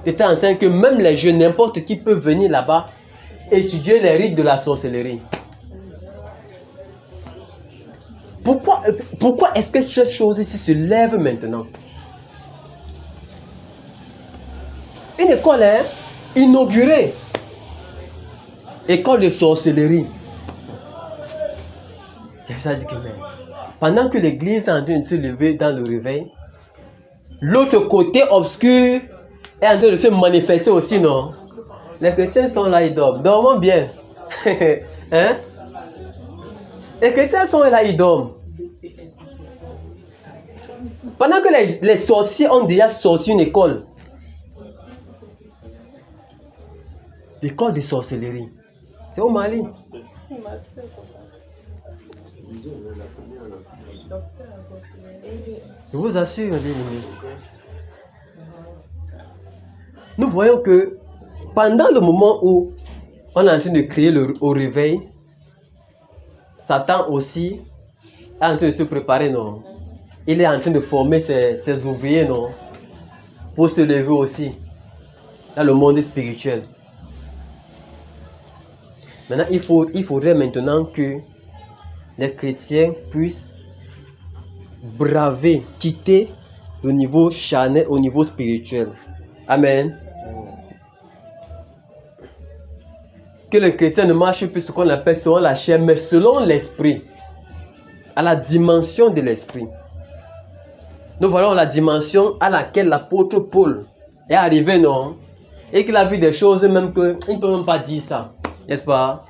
Speaker 1: C'est enseigne que même les jeunes, n'importe qui peut venir là-bas étudier les rites de la sorcellerie. Pourquoi est-ce que cette chose ici se lève maintenant? Une école inaugurée. École de sorcellerie. Ça dit que pendant que l'église est en train de se lever dans le réveil, l'autre côté obscur est en train de se manifester aussi, non? Les chrétiens sont là, ils dorment. Dormons bien. Hein? Les chrétiens sont là, ils dorment. Pendant que les sorciers ont déjà sorti une école. L'école de sorcellerie. C'est au Mali. Je vous assure, bien aimés. Nous voyons que pendant le moment où on est en train de crier au réveil, Satan aussi est en train de se préparer, non? Il est en train de former ses ouvriers, non? Pour se lever aussi dans le monde spirituel. Maintenant, il faudrait maintenant que les chrétiens puissent braver, quitter le niveau charnel au niveau spirituel. Amen. Que les chrétiens ne marchent plus ce qu'on appelle selon la chair, mais selon l'esprit. À la dimension de l'esprit. Nous voyons la dimension à laquelle l'apôtre Paul est arrivé, non? Et qu'il a vu des choses même qu'il ne peut même pas dire ça. N'est-ce pas?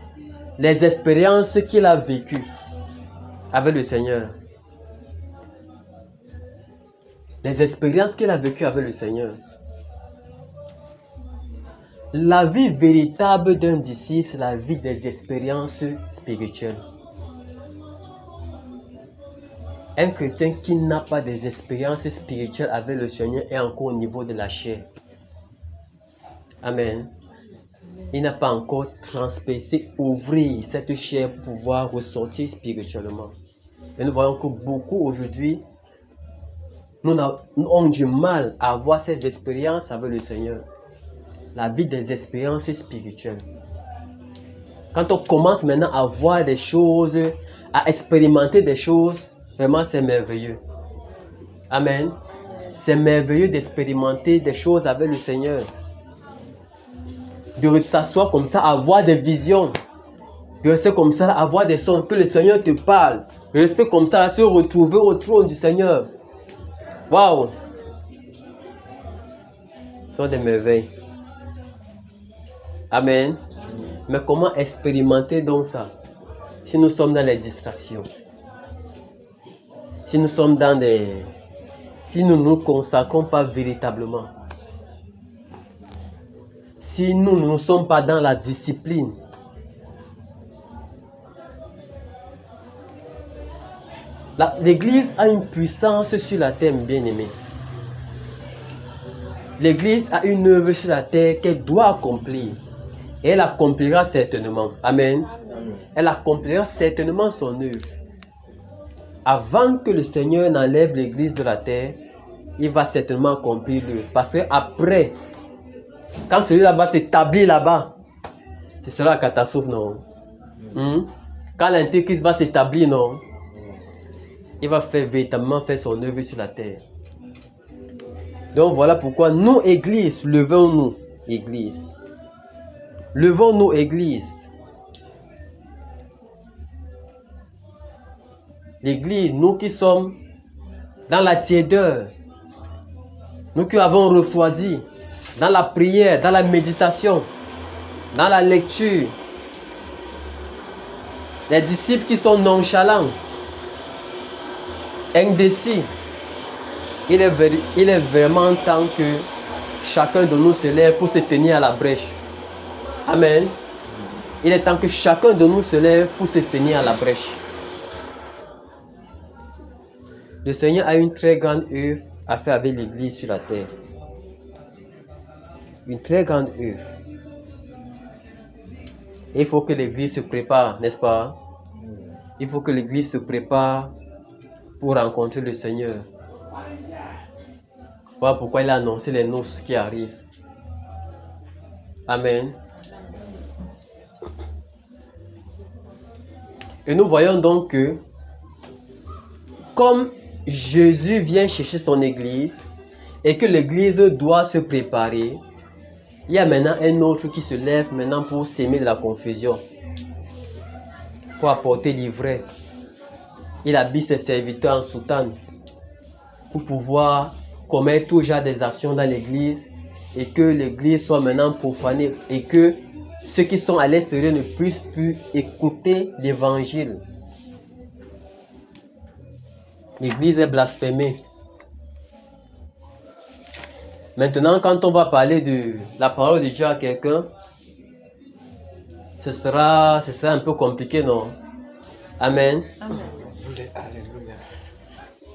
Speaker 1: Les expériences qu'il a vécues avec le Seigneur. Les expériences qu'il a vécues avec le Seigneur. La vie véritable d'un disciple, c'est la vie des expériences spirituelles. Un chrétien qui n'a pas des expériences spirituelles avec le Seigneur est encore au niveau de la chair. Amen. Il n'a pas encore transpercé, ouvrir cette chair pour pouvoir ressortir spirituellement. Et nous voyons que beaucoup aujourd'hui, nous avons du mal à avoir ces expériences avec le Seigneur. La vie des expériences spirituelles. Quand on commence maintenant à voir des choses, à expérimenter des choses, vraiment c'est merveilleux. Amen. C'est merveilleux d'expérimenter des choses avec le Seigneur. De s'asseoir comme ça, avoir des visions. De rester comme ça, avoir des sons, que le Seigneur te parle. De rester comme ça, se retrouver au trône du Seigneur. Waouh! Ce sont des merveilles. Amen. Mais comment expérimenter donc ça? Si nous sommes dans les distractions. Si nous sommes dans des... Si nous ne nous consacrons pas véritablement. Si nous ne sommes pas dans la discipline. L'Église a une puissance sur la terre, bien aimé. L'Église a une œuvre sur la terre qu'elle doit accomplir. Et elle accomplira certainement. Amen. Elle accomplira certainement son œuvre. Avant que le Seigneur n'enlève l'Église de la terre, il va certainement accomplir l'œuvre. Parce que après, quand celui-là va s'établir là-bas, ce sera la catastrophe, non? Quand l'Antéchrist va s'établir, non? Il va véritablement faire son œuvre sur la terre. Donc voilà pourquoi nous, Église, levons-nous, Église. Levons-nous, Église. L'Église, nous qui sommes dans la tiédeur, nous qui avons refroidi, dans la prière, dans la méditation, dans la lecture, les disciples qui sont nonchalants, indécis, il est vraiment temps que chacun de nous se lève pour se tenir à la brèche. Amen. Il est temps que chacun de nous se lève pour se tenir à la brèche. Le Seigneur a une très grande œuvre à faire avec l'Église sur la terre. Une très grande œuvre. Il faut que l'Église se prépare, n'est-ce pas? Il faut que l'Église se prépare pour rencontrer le Seigneur. Voilà pourquoi il a annoncé les noces qui arrivent. Amen. Et nous voyons donc que, comme Jésus vient chercher son Église et que l'Église doit se préparer, il y a maintenant un autre qui se lève maintenant pour s'aimer de la confusion, pour apporter l'ivraie. Il habille ses serviteurs en soutane pour pouvoir commettre tout genre des actions dans l'église et que l'église soit maintenant profanée et que ceux qui sont à l'extérieur ne puissent plus écouter l'évangile. L'église est blasphémée. Maintenant, quand on va parler de la parole de Dieu à quelqu'un, ce sera un peu compliqué, non? Amen.
Speaker 4: Amen.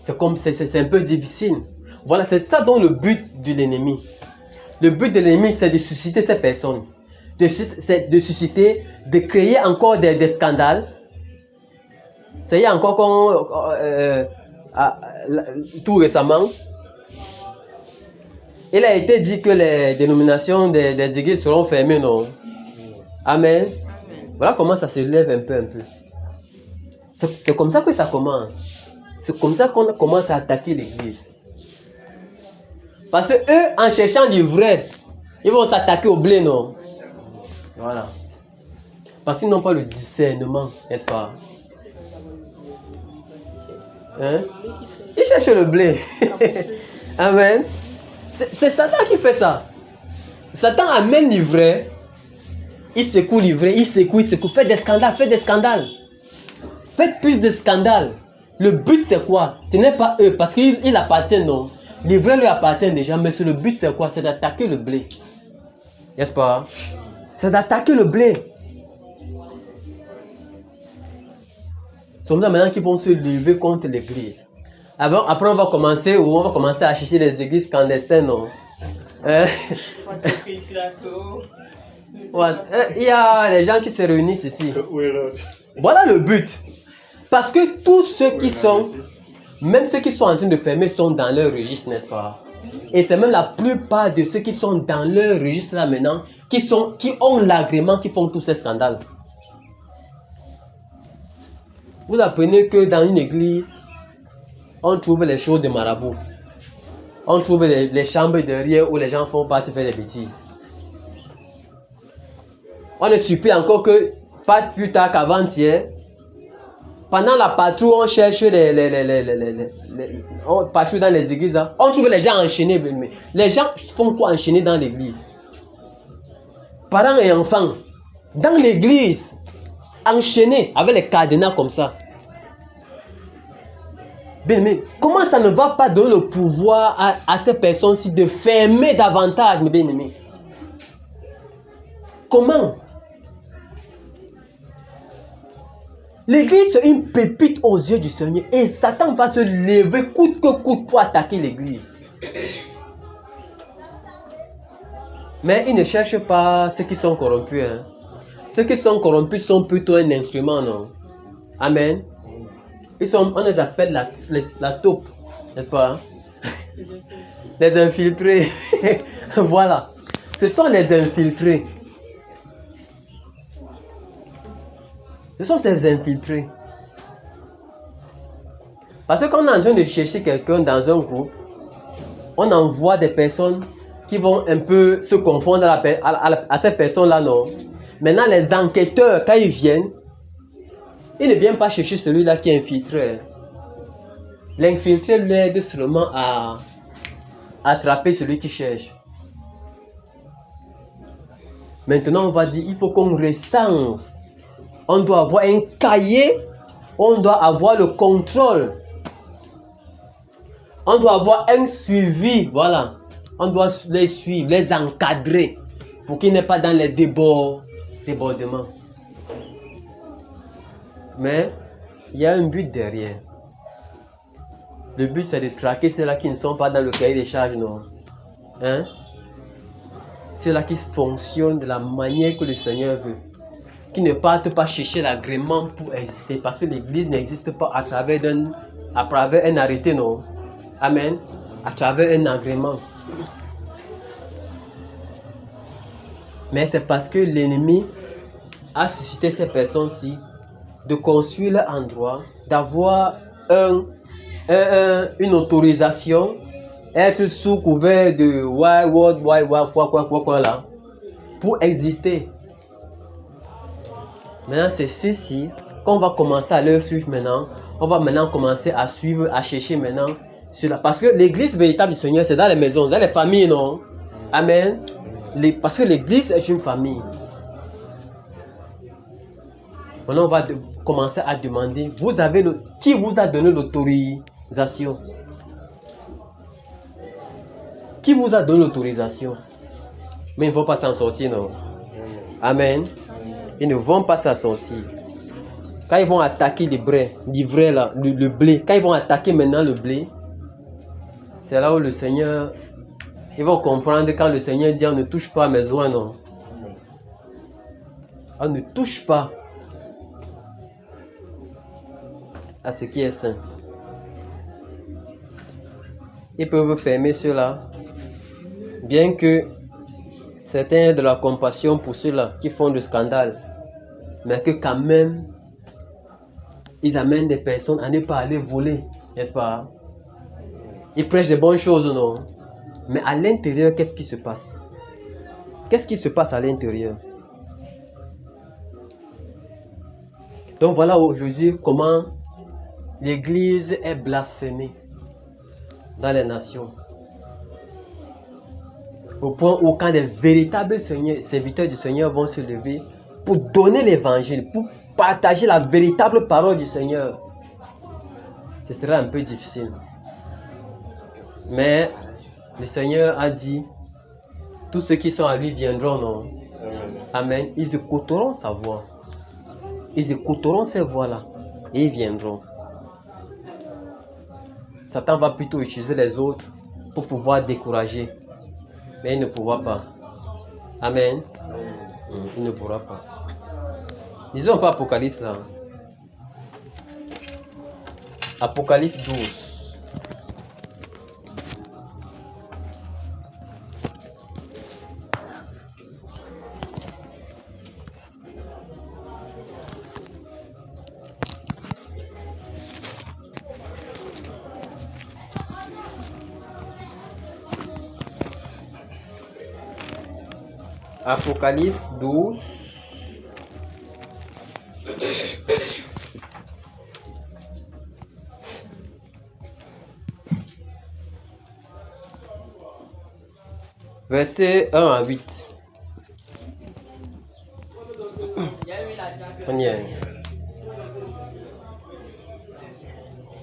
Speaker 1: C'est un peu difficile. Voilà, c'est ça donc le but de l'ennemi. Le but de l'ennemi, c'est de susciter ces personnes. C'est de susciter, de créer encore des scandales. Ça y est, encore tout récemment, il a été dit que les dénominations des églises seront fermées, non? Amen. Voilà comment ça se lève un peu. C'est comme ça que ça commence. C'est comme ça qu'on commence à attaquer l'église. Parce que eux, en cherchant du vrai, ils vont s'attaquer au blé, non? Voilà. Parce qu'ils n'ont pas le discernement, n'est-ce pas? Hein? Ils cherchent le blé. Amen. C'est Satan qui fait ça. Satan amène l'ivraie. Il secoue l'ivraie, il secoue. Faites des scandales. Faites plus de scandales. Le but c'est quoi? Ce n'est pas eux, parce qu'ils appartiennent, non? L'ivraie lui appartient déjà, mais le but c'est quoi? C'est d'attaquer le blé. N'est-ce pas? C'est d'attaquer le blé. Ce sont maintenant qui vont se lever contre l'église. Après on va commencer à chercher les églises clandestines, non? Il y a les gens qui se réunissent ici. Voilà le but. Parce que tous ceux qui sont, même ceux qui sont en train de fermer, sont dans leur registre, n'est-ce pas? Et c'est même la plupart de ceux qui sont dans leur registre là maintenant, qui ont l'agrément, qui font tous ces scandales. Vous apprenez que dans une église, on trouve les choses de marabout. On trouve les chambres derrière où les gens font partir faire des bêtises. On ne supplie encore que, pas plus tard qu'avant-hier, pendant la patrouille, on cherche partout dans les églises, hein, on trouve les gens enchaînés. Mais les gens font quoi enchaîner dans l'église? Parents et enfants, dans l'église, enchaînés avec les cadenas comme ça. Bien-aimé, comment ça ne va pas donner le pouvoir à ces personnes-ci de fermer davantage, mes bien-aimés? Comment? L'église, c'est une pépite aux yeux du Seigneur et Satan va se lever coûte que coûte pour attaquer l'église. Mais il ne cherche pas ceux qui sont corrompus. Hein. Ceux qui sont corrompus sont plutôt un instrument, non? Amen. On les appelle la taupe, n'est-ce pas? Les infiltrés. Voilà. Ce sont les infiltrés. Ce sont ces infiltrés. Parce que quand on est en train de chercher quelqu'un dans un groupe, on envoie des personnes qui vont un peu se confondre à ces personnes-là, non? Maintenant, les enquêteurs, quand ils viennent, ils ne viennent pas chercher celui-là qui est infiltré. L'infiltré lui aide seulement à attraper celui qui cherche. Maintenant, on va dire, il faut qu'on recense. On doit avoir un cahier, on doit avoir le contrôle. On doit avoir un suivi, voilà. On doit les suivre, les encadrer pour qu'ils n'aient pas dans les débordements. Mais il y a un but derrière. Le but, c'est de traquer ceux-là qui ne sont pas dans le cahier des charges, non? Hein? Ceux-là qui fonctionnent de la manière que le Seigneur veut. Qui ne partent pas chercher l'agrément pour exister. Parce que l'église n'existe pas à travers un arrêté, non? Amen. À travers un agrément. Mais c'est parce que l'ennemi a suscité ces personnes-ci de construire leur endroit, d'avoir une autorisation, être sous couvert de quoi là, pour exister. Maintenant, c'est ceci qu'on va commencer à leur suivre maintenant. On va maintenant commencer à suivre, à chercher maintenant cela. Parce que l'église véritable du Seigneur, c'est dans les maisons, dans les familles, non? Amen. Parce que l'église est une famille. Maintenant, on va commencer à demander, qui vous a donné l'autorisation? Qui vous a donné l'autorisation? Mais ils ne vont pas s'en sortir, non? Amen. Ils ne vont pas s'en sortir. Quand ils vont attaquer l'ivraie là, le blé, quand ils vont attaquer maintenant le blé, c'est là où le Seigneur, ils vont comprendre quand le Seigneur dit on ne touche pas à mes oins, non? On ne touche pas à ce qui est saint. Ils peuvent fermer ceux-là, bien que certains aient de la compassion pour ceux-là qui font du scandale, mais que quand même, ils amènent des personnes à ne pas aller voler, n'est-ce pas? Ils prêchent des bonnes choses, non? Mais à l'intérieur, qu'est-ce qui se passe? Qu'est-ce qui se passe à l'intérieur? Donc voilà aujourd'hui comment l'Église est blasphémée dans les nations. Au point où quand des véritables serviteurs du Seigneur vont se lever pour donner l'évangile, pour partager la véritable parole du Seigneur, ce sera un peu difficile. Mais le Seigneur a dit, tous ceux qui sont à lui viendront, non? Amen. Ils écouteront sa voix. Ils écouteront ces voix-là et ils viendront. Satan va plutôt utiliser les autres pour pouvoir décourager. Mais il ne pourra pas. Amen. Il ne pourra pas. Lisons pas Apocalypse là. Apocalypse 12. Apocalypse 12. Verset 1 à 8. On y est.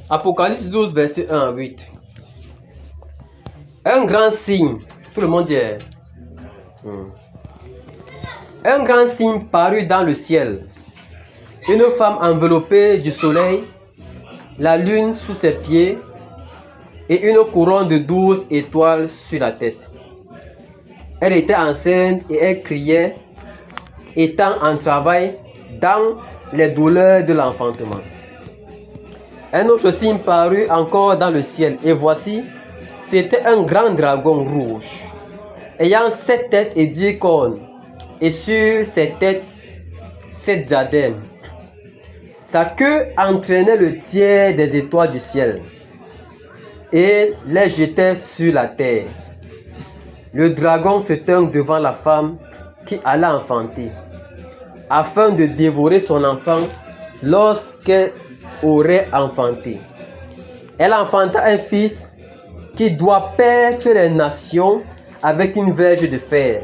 Speaker 1: Apocalypse 12, verset 1 à 8. Un grand signe. Tout le monde y est. Un grand signe parut dans le ciel. Une femme enveloppée du soleil, la lune sous ses pieds et une couronne de 12 étoiles sur la tête. Elle était enceinte et elle criait, étant en travail dans les douleurs de l'enfantement. Un autre signe parut encore dans le ciel, et voici, c'était un grand dragon rouge, ayant 7 têtes et 10 cornes, et sur ses têtes 7 diadèmes. Sa queue entraînait le tiers des étoiles du ciel, et les jetait sur la terre. Le dragon se tint devant la femme qui allait enfanter, afin de dévorer son enfant lorsqu'elle aurait enfanté. Elle enfanta un fils qui doit paître les nations avec une verge de fer.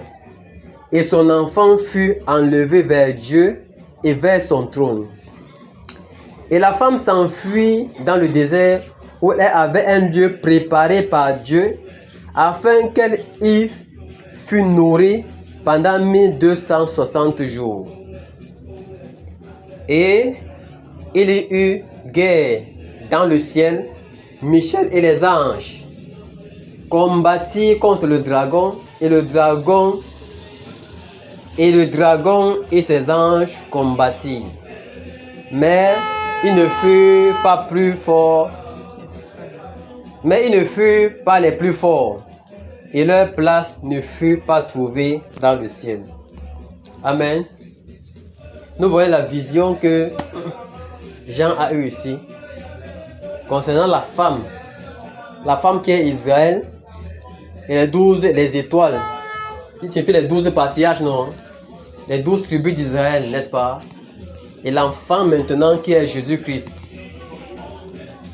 Speaker 1: Et son enfant fut enlevé vers Dieu et vers son trône. Et la femme s'enfuit dans le désert où elle avait un lieu préparé par Dieu afin qu'elle y fût nourrie pendant 1260 jours. Et il y eut guerre dans le ciel. Michel et les anges combattirent contre le dragon, et le dragon et ses anges combattirent. Mais ils ne furent pas plus forts. Mais ils ne furent pas les plus forts, et leur place ne fut pas trouvée dans le ciel. Amen. Nous voyons la vision que Jean a eue ici concernant la femme qui est Israël et les étoiles, qui signifie les 12 patriarches, non? Les 12 tribus d'Israël, n'est-ce pas? Et l'enfant maintenant qui est Jésus-Christ,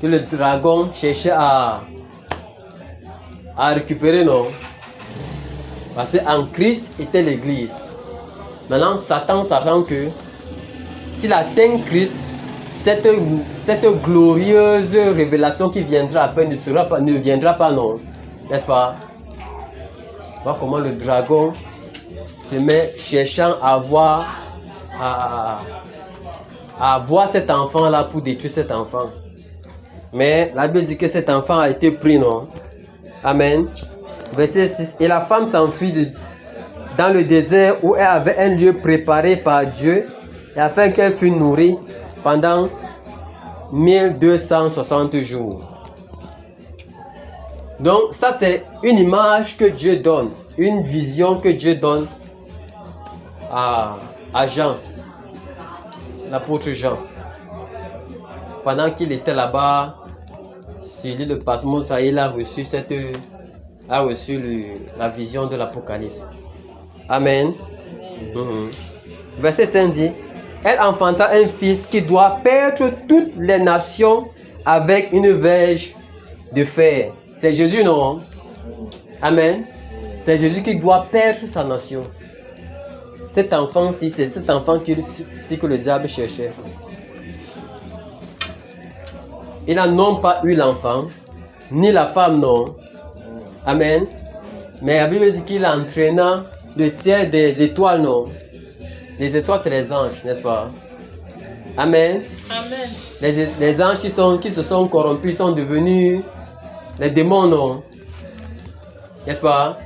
Speaker 1: que le dragon cherchait à récupérer, non? Parce qu'en Christ était l'Église. Maintenant, Satan, sachant que s'il atteint Christ, cette glorieuse révélation qui viendra après ne viendra pas, non? N'est-ce pas? Voir comment le dragon se met cherchant à voir cet enfant-là pour détruire cet enfant. Mais la Bible dit que cet enfant a été pris, non? Amen. Verset 6. Et la femme s'enfuit dans le désert où elle avait un lieu préparé par Dieu, et afin qu'elle fût nourrie pendant 1260 jours. Donc ça c'est une image que Dieu donne, une vision que Dieu donne à Jean, l'apôtre Jean. Pendant qu'il était là-bas sur l'île de Patmos, il a reçu la vision de l'Apocalypse. Amen. Verset 5 dit: elle enfanta un fils qui doit perdre toutes les nations avec une verge de fer. C'est Jésus, non? Amen. C'est Jésus qui doit perdre sa nation. Cet enfant-ci, c'est cet enfant que le diable cherchait. Il n'a non pas eu l'enfant, ni la femme, non. Amen. Mais la Bible dit qu'il entraîna le tiers des étoiles, non. Les étoiles, c'est les anges, n'est-ce pas? Amen.
Speaker 4: Amen.
Speaker 1: Les anges qui se sont corrompus sont devenus les démons, non? N'est-ce pas?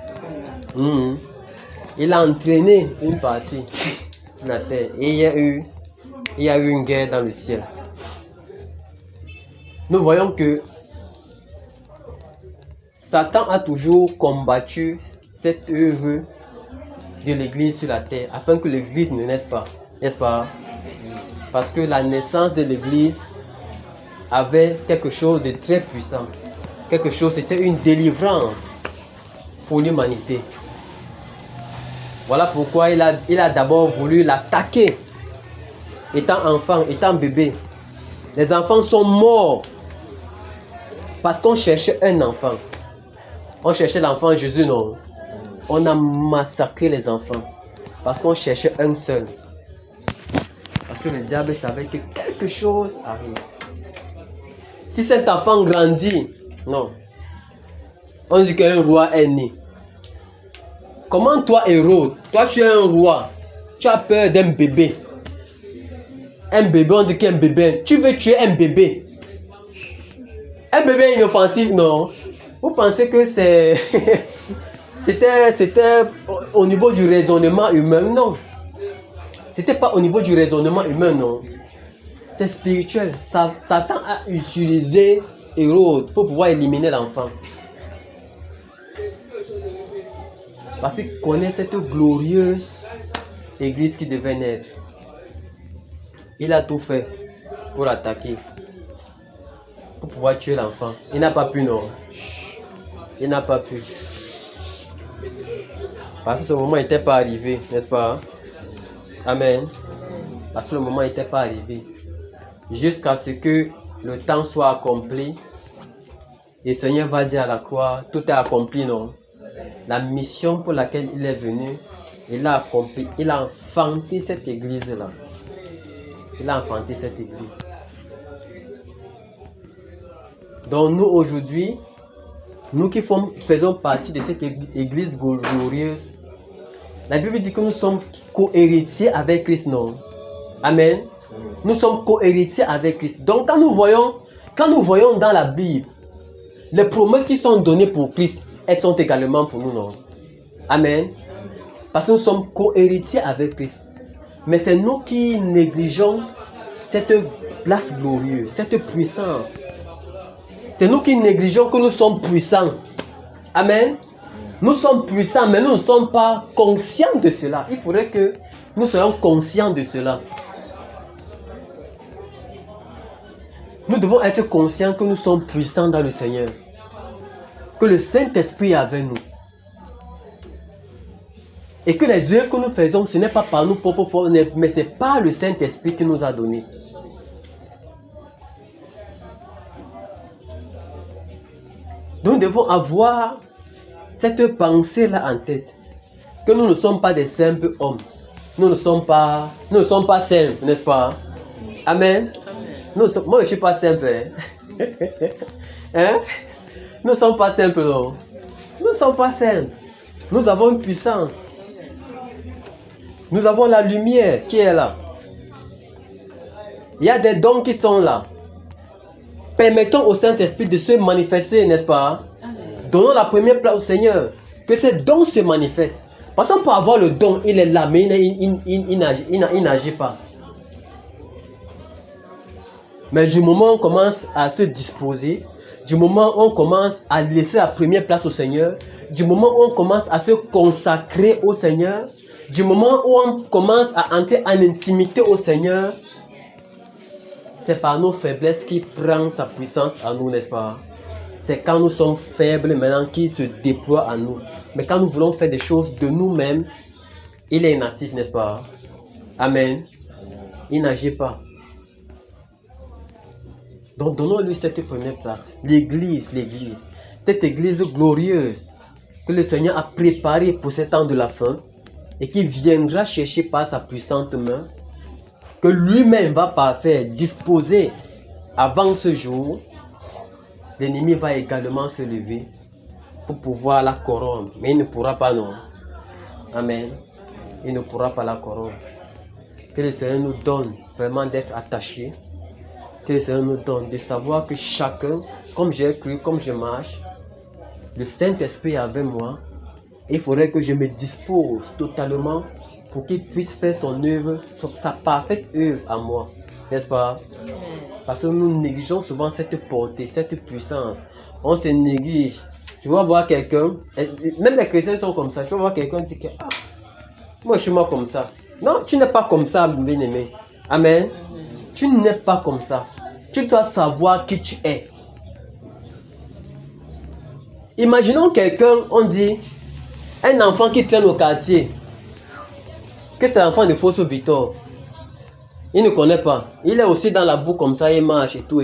Speaker 1: Il a entraîné une partie sur la terre. Et il y a eu une guerre dans le ciel. Nous voyons que Satan a toujours combattu cette œuvre de l'église sur la terre, afin que l'église ne naisse pas, n'est-ce pas? Parce que la naissance de l'église avait quelque chose de très puissant. C'était une délivrance pour l'humanité. Voilà pourquoi il a d'abord voulu l'attaquer. Étant enfant, étant bébé. Les enfants sont morts parce qu'on cherchait un enfant. On cherchait l'enfant Jésus, non? On a massacré les enfants parce qu'on cherchait un seul. Parce que le diable savait que quelque chose arrive. Si cet enfant grandit, non. On dit qu'un roi est né. Comment toi, héros, toi tu es un roi, tu as peur d'un bébé. Un bébé, on dit qu'un bébé, tu veux tuer un bébé. Un bébé inoffensif, non? Vous pensez que c'était au niveau du raisonnement humain? Non. C'était pas au niveau du raisonnement humain, non. C'est spirituel. Satan a utilisé Hérode pour pouvoir éliminer l'enfant. Parce qu'il connaît cette glorieuse église qui devait naître. Il a tout fait pour l'attaquer, pour pouvoir tuer l'enfant. Il n'a pas pu, non. Il n'a pas pu. Parce que ce moment n'était pas arrivé, n'est-ce pas? Amen. Parce que le moment n'était pas arrivé. Jusqu'à ce que le temps soit accompli. Et le Seigneur va dire à la croix, tout est accompli, non? La mission pour laquelle il est venu, il a accompli. Il a enfanté cette église-là. Il a enfanté cette église. Donc nous aujourd'hui, nous qui faisons partie de cette église glorieuse, la Bible dit que nous sommes co-héritiers avec Christ, non? Amen. Nous sommes co-héritiers avec Christ. Donc quand nous voyons dans la Bible les promesses qui sont données pour Christ, elles sont également pour nous, non? Amen. Parce que nous sommes co-héritiers avec Christ. Mais c'est nous qui négligeons cette place glorieuse, cette puissance. C'est nous qui négligeons que nous sommes puissants. Amen. Nous sommes puissants, mais nous ne sommes pas conscients de cela. Il faudrait que nous soyons conscients de cela. Nous devons être conscients que nous sommes puissants dans le Seigneur. Que le Saint-Esprit est avec nous. Et que les œuvres que nous faisons, ce n'est pas par nos propres forces, mais c'est par le Saint-Esprit qui nous a donné. Nous devons avoir cette pensée-là en tête. Que nous ne sommes pas des simples hommes. Nous ne sommes pas simples, n'est-ce pas? Amen. Moi, je ne suis pas simple. Hein? Nous ne sommes pas simples, non? Nous ne sommes pas simples. Nous avons une puissance. Nous avons la lumière qui est là. Il y a des dons qui sont là. Permettons au Saint-Esprit de se manifester, n'est-ce pas? Donnons la première place au Seigneur. Que ces dons se manifestent. Parce qu'on peut avoir le don, il est là, mais il n'agit pas. Mais du moment où on commence à se disposer, du moment où on commence à laisser la première place au Seigneur, du moment où on commence à se consacrer au Seigneur, du moment où on commence à entrer en intimité au Seigneur, c'est par nos faiblesses qu'il prend sa puissance à nous, n'est-ce pas? C'est quand nous sommes faibles maintenant qu'il se déploie à nous. Mais quand nous voulons faire des choses de nous-mêmes, il est inactif, n'est-ce pas? Amen. Il n'agit pas. Donc donnons-lui cette première place. L'église. Cette église glorieuse que le Seigneur a préparée pour ce temps de la fin et qui viendra chercher par sa puissante main, que lui-même va parfaire, disposer avant ce jour. L'ennemi va également se lever pour pouvoir la corrompre. Mais il ne pourra pas, non. Amen. Il ne pourra pas la corrompre. Que le Seigneur nous donne vraiment d'être attachés. Que le Seigneur nous donne de savoir que chacun, comme j'ai cru, comme je marche, le Saint-Esprit est avec moi. Il faudrait que je me dispose totalement pour qu'il puisse faire son œuvre, sa parfaite œuvre à moi. N'est-ce pas? Parce que nous négligeons souvent cette portée, cette puissance. On se néglige. Tu vas voir quelqu'un, même les chrétiens sont comme ça. Tu vas voir quelqu'un qui dit que moi je suis moi comme ça. Non, tu n'es pas comme ça, bien-aimé. Amen. Tu n'es pas comme ça. Tu dois savoir qui tu es. Imaginons quelqu'un, on dit, un enfant qui traîne au quartier, que c'est l'enfant de Fosso Victor. Il ne connaît pas. Il est aussi dans la boue comme ça, il marche et tout.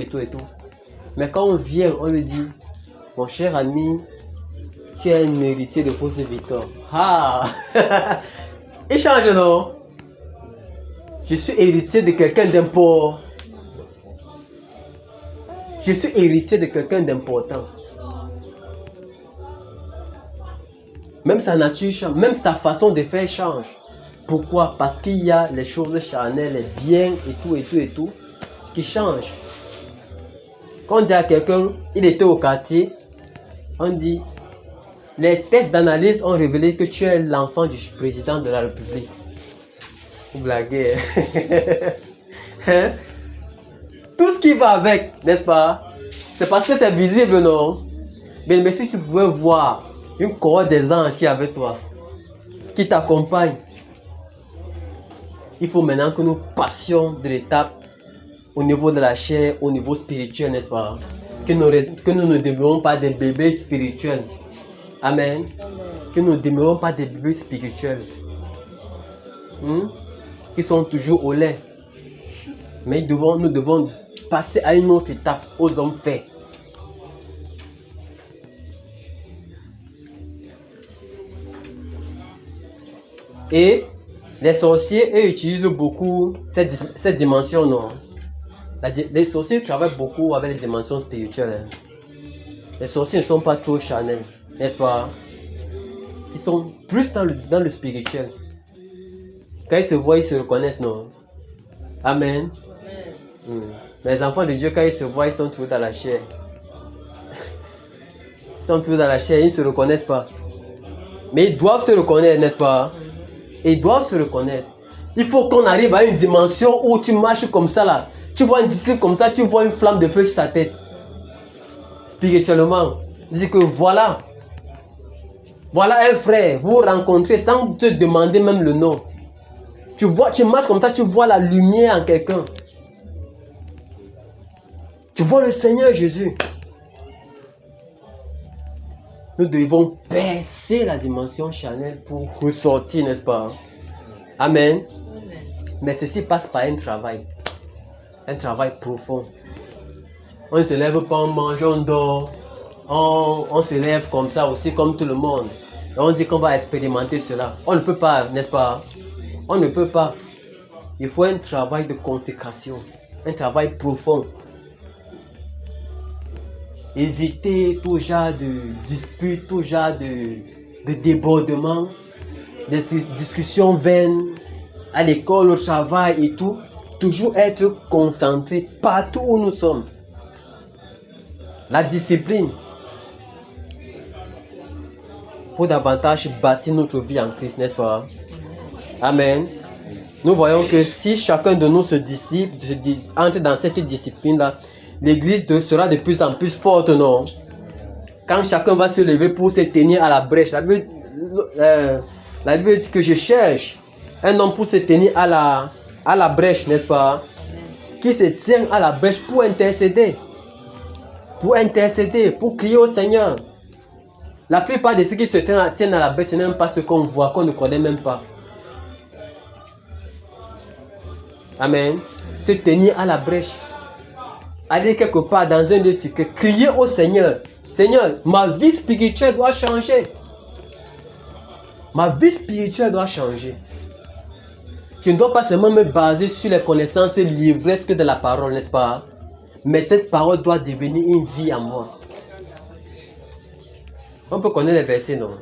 Speaker 1: Mais quand on vient, on lui dit, mon cher ami, tu es un héritier de Fosso Victor. Ah! Il change, non? Je suis héritier de quelqu'un d'important. Je suis héritier de quelqu'un d'important. Même sa nature change, même sa façon de faire change. Pourquoi? Parce qu'il y a les choses charnelles, les biens et tout, qui changent. Quand on dit à quelqu'un, il était au quartier, on dit, les tests d'analyse ont révélé que tu es l'enfant du président de la République. Vous blaguez. Hein? Tout ce qui va avec, n'est-ce pas? C'est parce que c'est visible, non? Mais si tu pouvais voir une cohorte des anges qui est avec toi, qui t'accompagne, il faut maintenant que nous passions de l'étape au niveau de la chair, au niveau spirituel, n'est-ce pas? Que nous ne demeurons pas des bébés spirituels. Amen. Que nous ne demeurons pas des bébés spirituels. Qui sont toujours au lait. Mais nous devons passer à une autre étape, aux hommes faits. Et les sorciers, eux, utilisent beaucoup cette dimension, non? Les sorciers travaillent beaucoup avec les dimensions spirituelles. Les sorciers ne sont pas trop charnels, n'est-ce pas? Ils sont plus dans le spirituel. Quand ils se voient, ils se reconnaissent, non? Amen. Mais les enfants de Dieu, quand ils se voient, ils sont toujours dans la chair. Ils sont toujours dans la chair, ils ne se reconnaissent pas. Mais ils doivent se reconnaître, n'est-ce pas? Ils doivent se reconnaître. Il faut qu'on arrive à une dimension où tu marches comme ça là. Tu vois un disciple comme ça, tu vois une flamme de feu sur sa tête. Spirituellement. Dis que voilà. Voilà un frère. Vous rencontrez sans te demander même le nom. Tu vois, tu marches comme ça, tu vois la lumière en quelqu'un. Tu vois le Seigneur Jésus. Nous devons percer la dimension charnelle pour ressortir, n'est-ce pas? Amen. Mais ceci passe par un travail profond. On ne se lève pas, on mange, on dort. On se lève comme ça aussi, comme tout le monde. Et on dit qu'on va expérimenter cela. On ne peut pas, n'est-ce pas? On ne peut pas. Il faut un travail de consécration, un travail profond. Éviter tout genre de disputes, tout genre de débordements, des discussions vaines à l'école, au travail et tout. Toujours être concentré partout où nous sommes. La discipline. Pour davantage bâtir notre vie en Christ, n'est-ce pas? Amen. Nous voyons que si chacun de nous entre dans cette discipline-là, l'Église sera de plus en plus forte, non? Quand chacun va se lever pour se tenir à la brèche, la Bible dit que je cherche un homme pour se tenir à la brèche, n'est-ce pas? Qui se tient à la brèche pour intercéder. Pour crier au Seigneur. La plupart de ceux qui se tiennent à la brèche, ce n'est même pas ce qu'on voit, qu'on ne connaît même pas. Amen. Se tenir à la brèche. Aller quelque part dans un lieu secret, crier au Seigneur. Seigneur, ma vie spirituelle doit changer. Ma vie spirituelle doit changer. Je ne dois pas seulement me baser sur les connaissances livresques de la parole, n'est-ce pas? Mais cette parole doit devenir une vie en moi. On peut connaître les versets, non?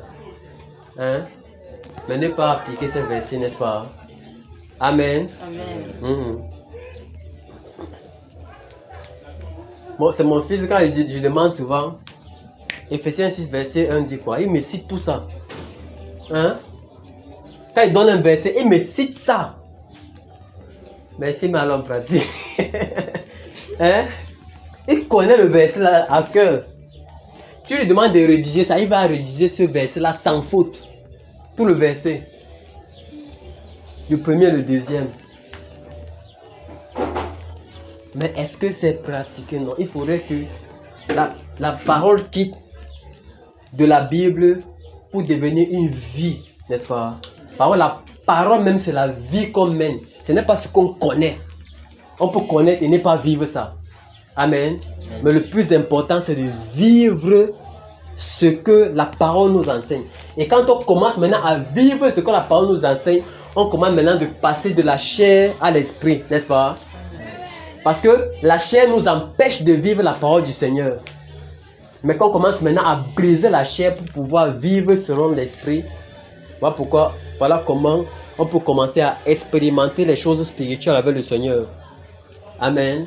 Speaker 1: Hein? Mais ne pas appliquer ces versets, n'est-ce pas? Amen. Amen. Bon, c'est mon fils, quand je demande souvent, Ephésiens 6, verset 1 dit quoi? Il me cite tout ça. Hein? Quand il donne un verset, il me cite ça. Merci, mais allons pratique. Hein? Il connaît le verset là à cœur. Tu lui demandes de rédiger ça, il va rédiger ce verset là sans faute. Tout le verset. Le premier et le deuxième. Mais est-ce que c'est pratiqué? Non. Il faudrait que la parole quitte de la Bible pour devenir une vie, n'est-ce pas? La parole même, c'est la vie qu'on mène. Ce n'est pas ce qu'on connaît. On peut connaître et ne pas vivre ça. Amen. Mais le plus important, c'est de vivre ce que la parole nous enseigne. Et quand on commence maintenant à vivre ce que la parole nous enseigne, on commence maintenant de passer de la chair à l'esprit, n'est-ce pas? Parce que la chair nous empêche de vivre la parole du Seigneur. Mais quand on commence maintenant à briser la chair pour pouvoir vivre selon l'esprit, voilà comment on peut commencer à expérimenter les choses spirituelles avec le Seigneur. Amen.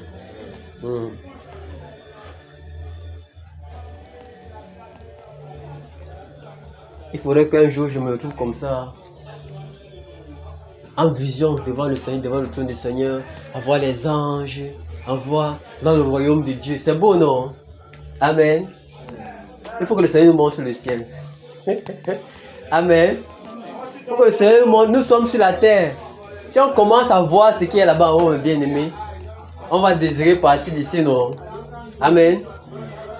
Speaker 1: Il faudrait qu'un jour je me retrouve comme ça, en vision devant le Seigneur, devant le trône du Seigneur, à voir les anges, à voir dans le royaume de Dieu. C'est beau, non? Amen. Il faut que le Seigneur nous montre le ciel. Amen. Il faut que le Seigneur nous montre, nous sommes sur la terre. Si on commence à voir ce qui est là-bas en haut, bien aimé, on va désirer partir d'ici, non? Amen.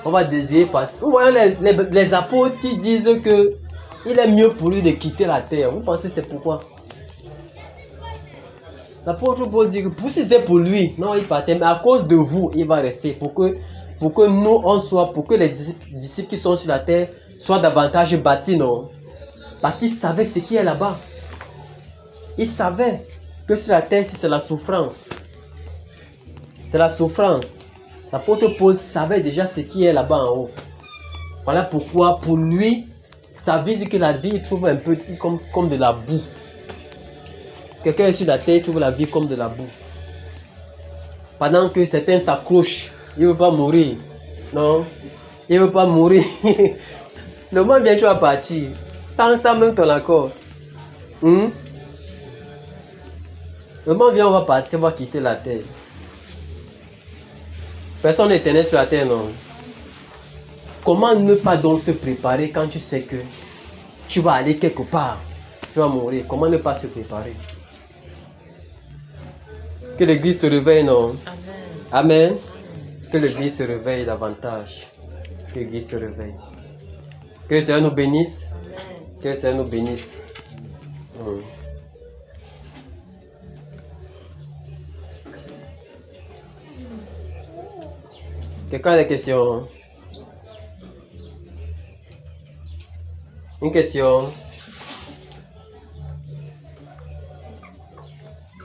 Speaker 1: On va désirer partir. Vous voyez les apôtres qui disent que il est mieux pour lui de quitter la terre. Vous pensez que c'est pourquoi? L'apôtre Paul dit que si c'est pour lui, non, il partait, mais à cause de vous, il va rester. Pour que nous, pour que les disciples qui sont sur la terre soient davantage bâtis, non? Parce qu'ils savaient ce qui est là-bas. Ils savaient que sur la terre, c'est la souffrance. C'est la souffrance. L'apôtre Paul savait déjà ce qui est là-bas en haut. Voilà pourquoi, pour lui, sa vie dit que la vie, il trouve un peu comme de la boue. Quelqu'un est sur la terre, il trouve la vie comme de la boue. Pendant que certains s'accrochent, il ne veut pas mourir. Non, il ne veut pas mourir. Le moment vient, tu vas partir. Sans ça, même ton accord. Le moment vient, on va partir, on va quitter la terre. Personne n'est éternel sur la terre, non. Comment ne pas donc se préparer quand tu sais que tu vas aller quelque part, tu vas mourir? Comment ne pas se préparer? Que l'église se réveille, non? Amen. Que l'église se réveille davantage. Que l'église se réveille. Que le Seigneur nous bénisse. Que le Seigneur nous bénisse. Quelqu'un a des questions? Une question?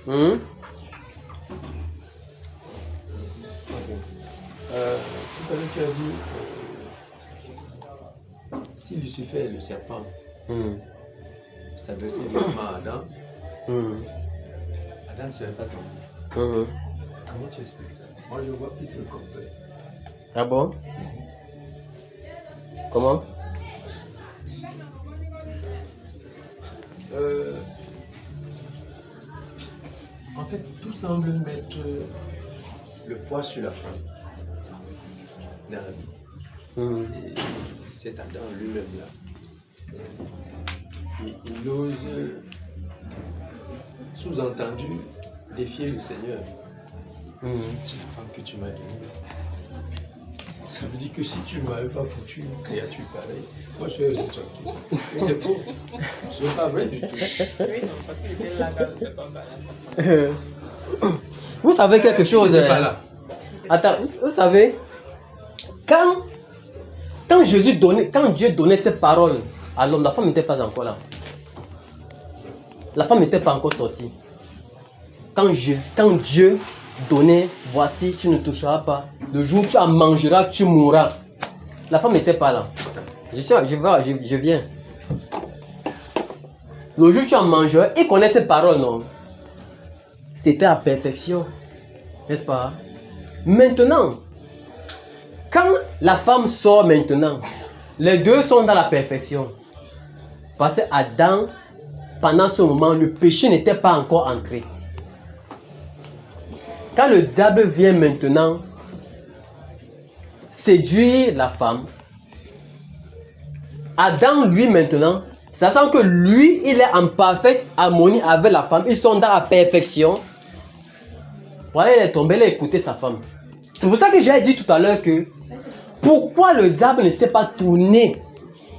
Speaker 2: Tout à l'heure, tu as dit, si Lucifer, le serpent, s'adressait directement à Adam, Adam ne serait pas tombé. Comment tu expliques ça? Moi, je vois plutôt comme ça.
Speaker 1: Ah bon? Comment?
Speaker 2: En fait, tout semble mettre le poids sur la femme dans la vie. Et cet Adam lui-même là, il ose, sous-entendu, défier le Seigneur. C'est la femme que tu m'as donnée. Ça veut dire que si tu ne m'avais pas foutu une créature pareille, moi je serais resté tranquille. Mais c'est faux. Ce n'est pas vrai du tout.
Speaker 1: Vous savez quelque chose? Attends, vous savez, quand Dieu donnait cette parole à l'homme, la femme n'était pas encore là. La femme n'était pas encore sortie. Quand Dieu donnait, voici, tu ne toucheras pas. Le jour où tu en mangeras, tu mourras. La femme n'était pas là. Je viens. Le jour où tu en mangeras, il connaît cette parole, non? C'était à perfection. N'est-ce pas? Maintenant, quand la femme sort maintenant, les deux sont dans la perfection. Parce que Adam, pendant ce moment, le péché n'était pas encore entré. Quand le diable vient maintenant séduire la femme, Adam, lui, maintenant, sachant que lui, il est en parfaite harmonie avec la femme, ils sont dans la perfection. Voilà, il est tombé, il a écouté sa femme. C'est pour ça que j'ai dit tout à l'heure que pourquoi le diable ne s'est pas tourné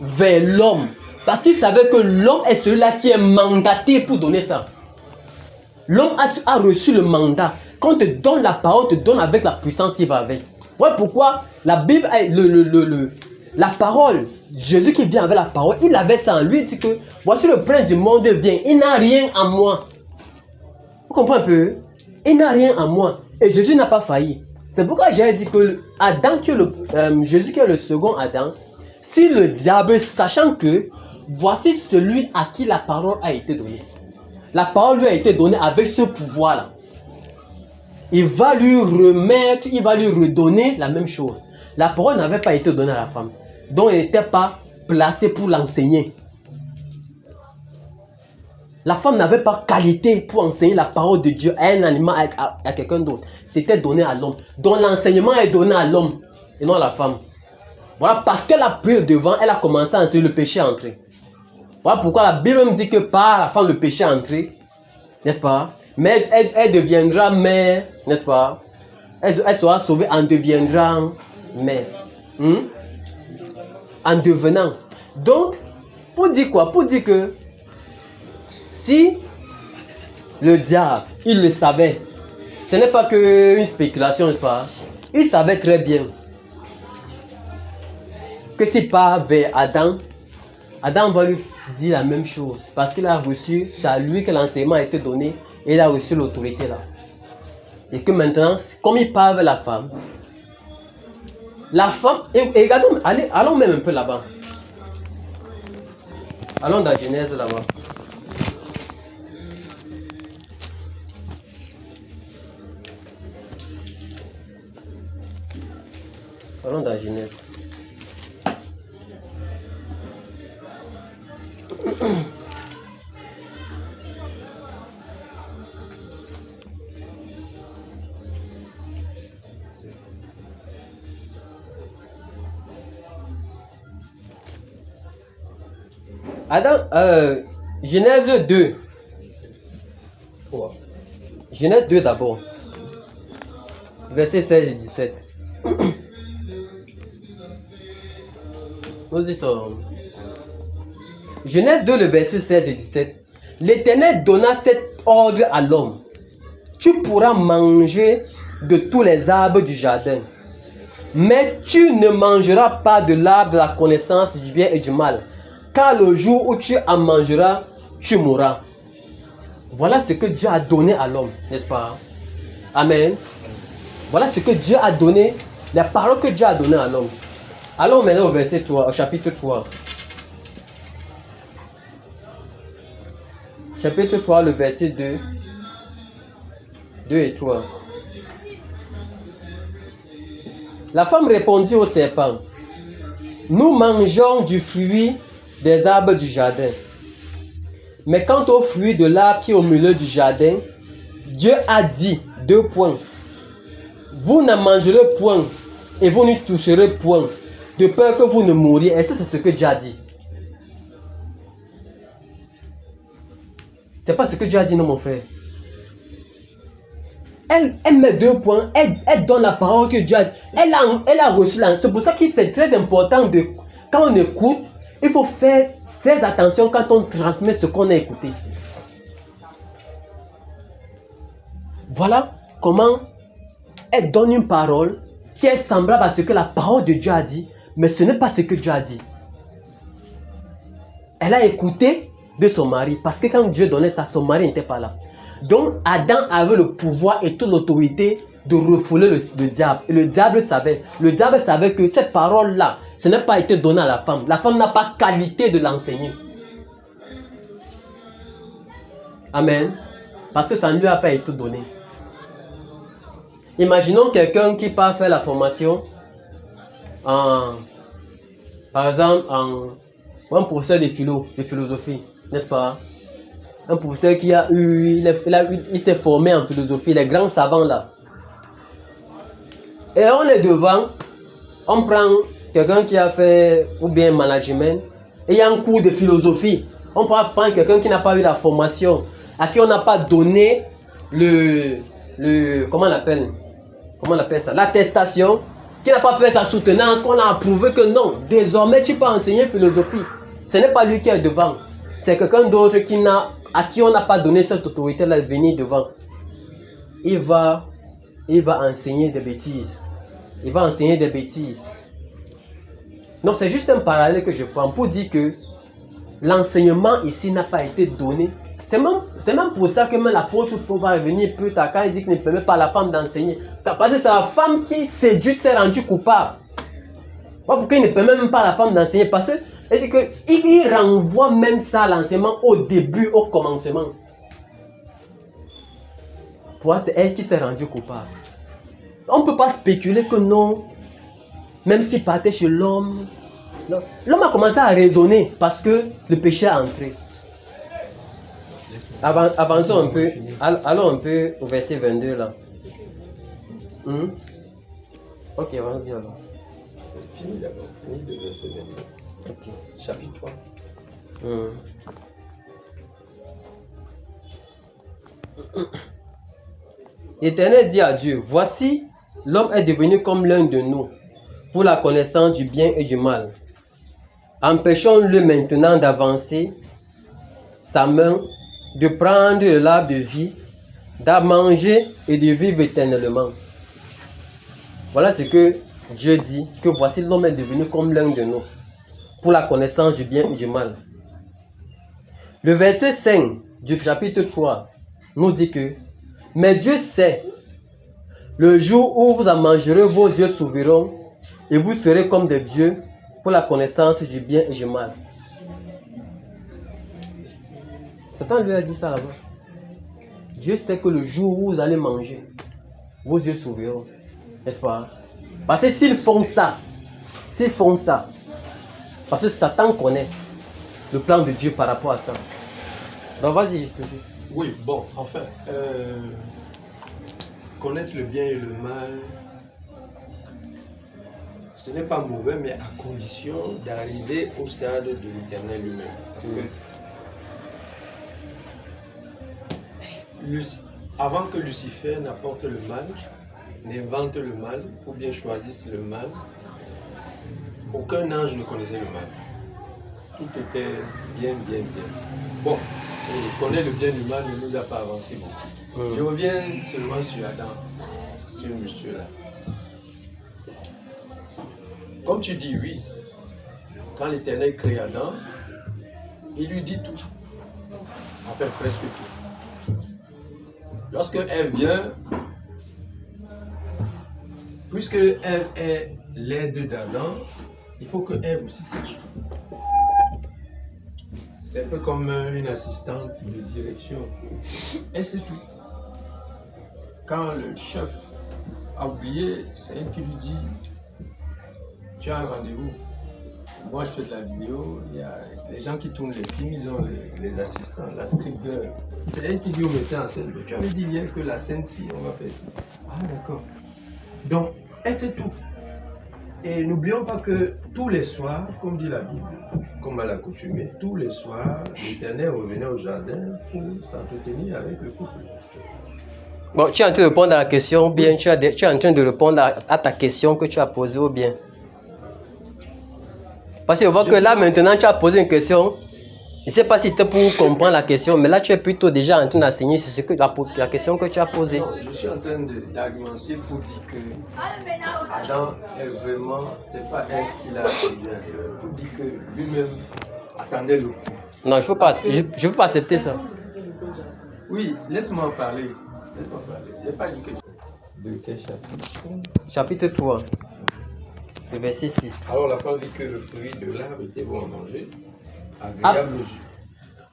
Speaker 1: vers l'homme? Parce qu'il savait que l'homme est celui-là qui est mandaté pour donner ça. L'homme a reçu le mandat. Quand on te donne la parole, on te donne avec la puissance qui va avec. Voilà pourquoi la Bible, la parole, Jésus qui vient avec la parole, il avait ça en lui. Il dit que voici le prince du monde vient. Il n'a rien en moi. Vous comprenez un peu? Il n'a rien en moi. Et Jésus n'a pas failli. C'est pourquoi j'ai dit que Jésus qui est le second Adam, si le diable, sachant que voici celui à qui la parole a été donnée. La parole lui a été donnée avec ce pouvoir-là. Il va lui remettre, il va lui redonner la même chose. La parole n'avait pas été donnée à la femme. Donc elle n'était pas placée pour l'enseigner. La femme n'avait pas qualité pour enseigner la parole de Dieu à un animal, à quelqu'un d'autre. C'était donné à l'homme. Donc l'enseignement est donné à l'homme et non à la femme. Voilà, parce qu'elle a pris devant, elle a commencé à enseigner, le péché est entré. Voilà pourquoi la Bible me dit que par la femme, le péché est entré. N'est-ce pas? Mais elle deviendra mère, n'est-ce pas? Elle sera sauvée en deviendra mère. En devenant. Donc, pour dire quoi? Pour dire que si le diable, il le savait, ce n'est pas qu'une spéculation, n'est-ce pas? Il savait très bien que s'il part vers Adam, Adam va lui dire la même chose. Parce qu'il a reçu, c'est à lui que l'enseignement a été donné, et il a reçu l'autorité là. Et que maintenant, comme il part vers la femme, La femme, et regardons, allons même un peu là-bas. Allons dans Genèse là-bas. Allons dans Genèse. Adam, Genèse 2.
Speaker 2: 3.
Speaker 1: Genèse 2 d'abord. Versets 16 et 17. Nous y sommes. Genèse 2, le verset 16 et 17. L'Éternel donna cet ordre à l'homme. Tu pourras manger de tous les arbres du jardin, mais tu ne mangeras pas de l'arbre de la connaissance du bien et du mal, car le jour où tu en mangeras, tu mourras. Voilà ce que Dieu a donné à l'homme, n'est-ce pas? Amen. Voilà ce que Dieu a donné, les paroles que Dieu a données à l'homme. Allons maintenant au verset 3, au chapitre 3. Chapitre 3, le verset 2. 2 et 3. La femme répondit au serpent: nous mangeons du fruit des arbres du jardin. Mais quant au fruit de l'arbre qui est au milieu du jardin, Dieu a dit, 2 points. Vous ne mangerez point et vous n'y toucherez point, de peur que vous ne mouriez. Et ça, c'est ce que Dieu a dit. C'est pas ce que Dieu a dit, non, mon frère. Elle met 2 points, elle donne la parole que Dieu a dit. Elle a reçu la. C'est pour ça que c'est très important quand on écoute, il faut faire très attention quand on transmet ce qu'on a écouté. Voilà comment elle donne une parole qui est semblable à ce que la parole de Dieu a dit, mais ce n'est pas ce que Dieu a dit. Elle a écouté de son mari, parce que quand Dieu donnait ça, son mari n'était pas là. Donc Adam avait le pouvoir et toute l'autorité de refouler le diable. Et le diable savait que cette parole-là, ce n'est pas été donné à la femme. La femme n'a pas qualité de l'enseigner. Amen. Parce que ça ne lui a pas été donné. Imaginons quelqu'un qui part faire la formation par exemple, un professeur de philosophie, n'est-ce pas? Un professeur qui il s'est formé en philosophie, les grands savants là. Et on est devant, on prend quelqu'un qui a fait ou bien management, et il y a un cours de philosophie. On peut prendre quelqu'un qui n'a pas eu la formation, à qui on n'a pas donné comment on appelle ça, l'attestation, qui n'a pas fait sa soutenance, qu'on a approuvé que non, désormais tu peux enseigner philosophie. Ce n'est pas lui qui est devant, c'est quelqu'un d'autre à qui on n'a pas donné cette autorité-là de venir devant. Il va enseigner des bêtises. Il va enseigner des bêtises. Non, c'est juste un parallèle que je prends pour dire que l'enseignement ici n'a pas été donné. C'est même pour ça que même l'apôtre Paul va revenir plus tard quand il dit qu'il ne permet pas à la femme d'enseigner. Parce que c'est la femme qui séduite s'est rendue coupable. Pourquoi il ne permet même pas à la femme d'enseigner? Parce qu'il renvoie même ça à l'enseignement au début, au commencement. Pour moi, c'est elle qui s'est rendue coupable. On ne peut pas spéculer que non, même s'il partait chez l'homme. L'homme a commencé à raisonner parce que le péché a entré. Avançons un peu, allons un peu au verset 22 là. Ok, allons-y alors.
Speaker 2: Fini d'abord, fini de verset 22.
Speaker 1: Ok.
Speaker 2: Chapitre 3.
Speaker 1: L'Éternel dit à Dieu: voici, l'homme est devenu comme l'un de nous, pour la connaissance du bien et du mal. Empêchons-le maintenant d'avancer sa main, de prendre l'arbre de vie, d'en manger et de vivre éternellement. Voilà ce que Dieu dit, que voici l'homme est devenu comme l'un de nous, pour la connaissance du bien et du mal. Le verset 5 du chapitre 3 nous dit que: mais Dieu sait, le jour où vous en mangerez, vos yeux s'ouvriront et vous serez comme des dieux pour la connaissance du bien et du mal. Satan lui a dit ça là-bas. Dieu sait que le jour où vous allez manger, vos yeux s'ouvriront. N'est-ce pas? Parce que s'ils font ça, parce que Satan connaît le plan de Dieu par rapport à ça. Donc vas-y, je te dis.
Speaker 2: Oui, bon, enfin, connaître le bien et le mal, ce n'est pas mauvais, mais à condition d'arriver au stade de l'Éternel lui-même. Parce que avant que Lucifer n'apporte le mal, n'invente le mal, ou bien choisisse le mal, aucun ange ne connaissait le mal. Tout était bien. Bon, et connaître le bien et le mal ne nous a pas avancé beaucoup. Je reviens seulement sur Adam, sur monsieur là. Comme tu dis, oui, quand l'Éternel crée Adam, il lui dit tout. Enfin, presque tout. Lorsque Ève vient, puisque Ève est l'aide d'Adam, il faut que Ève aussi sache tout. C'est un peu comme une assistante de direction. Elle sait tout. Quand le chef a oublié, c'est elle qui lui dit, tu as un rendez-vous. Moi, je fais de la vidéo. Il y a les gens qui tournent les films, ils ont les assistants, la script girl. C'est elle qui dit au metteur en scène, tu avais dit hier que la scène, si, on va faire. Ah, d'accord. Donc, elle sait tout. Et n'oublions pas que tous les soirs, comme dit la Bible, comme à l'accoutumée, tous les soirs, l'Éternel revenait au jardin pour s'entretenir avec le couple.
Speaker 1: Bon, tu es en train de répondre à la question, ou bien tu es en train de répondre à ta question que tu as posée, ou bien. Parce que je vois que là, maintenant, tu as posé une question. Je ne sais pas si c'était pour comprendre la question, mais là, tu es plutôt déjà en train d'enseigner sur ce que, la question que tu as posée.
Speaker 2: Non, je suis en train d'argumenter pour dire que Adam est vraiment, c'est pas elle qui l'a conduit à l'erreur. Pour dire que lui-même attendait le coup.
Speaker 1: Non, je peux peux pas accepter ça.
Speaker 2: Oui, laisse-moi parler. Laisse-moi parler. Je n'ai pas dit que... De quel chapitre?
Speaker 1: Chapitre 3, le verset 6.
Speaker 2: Alors la femme dit que le fruit de l'arbre était bon à manger, agréable aux yeux.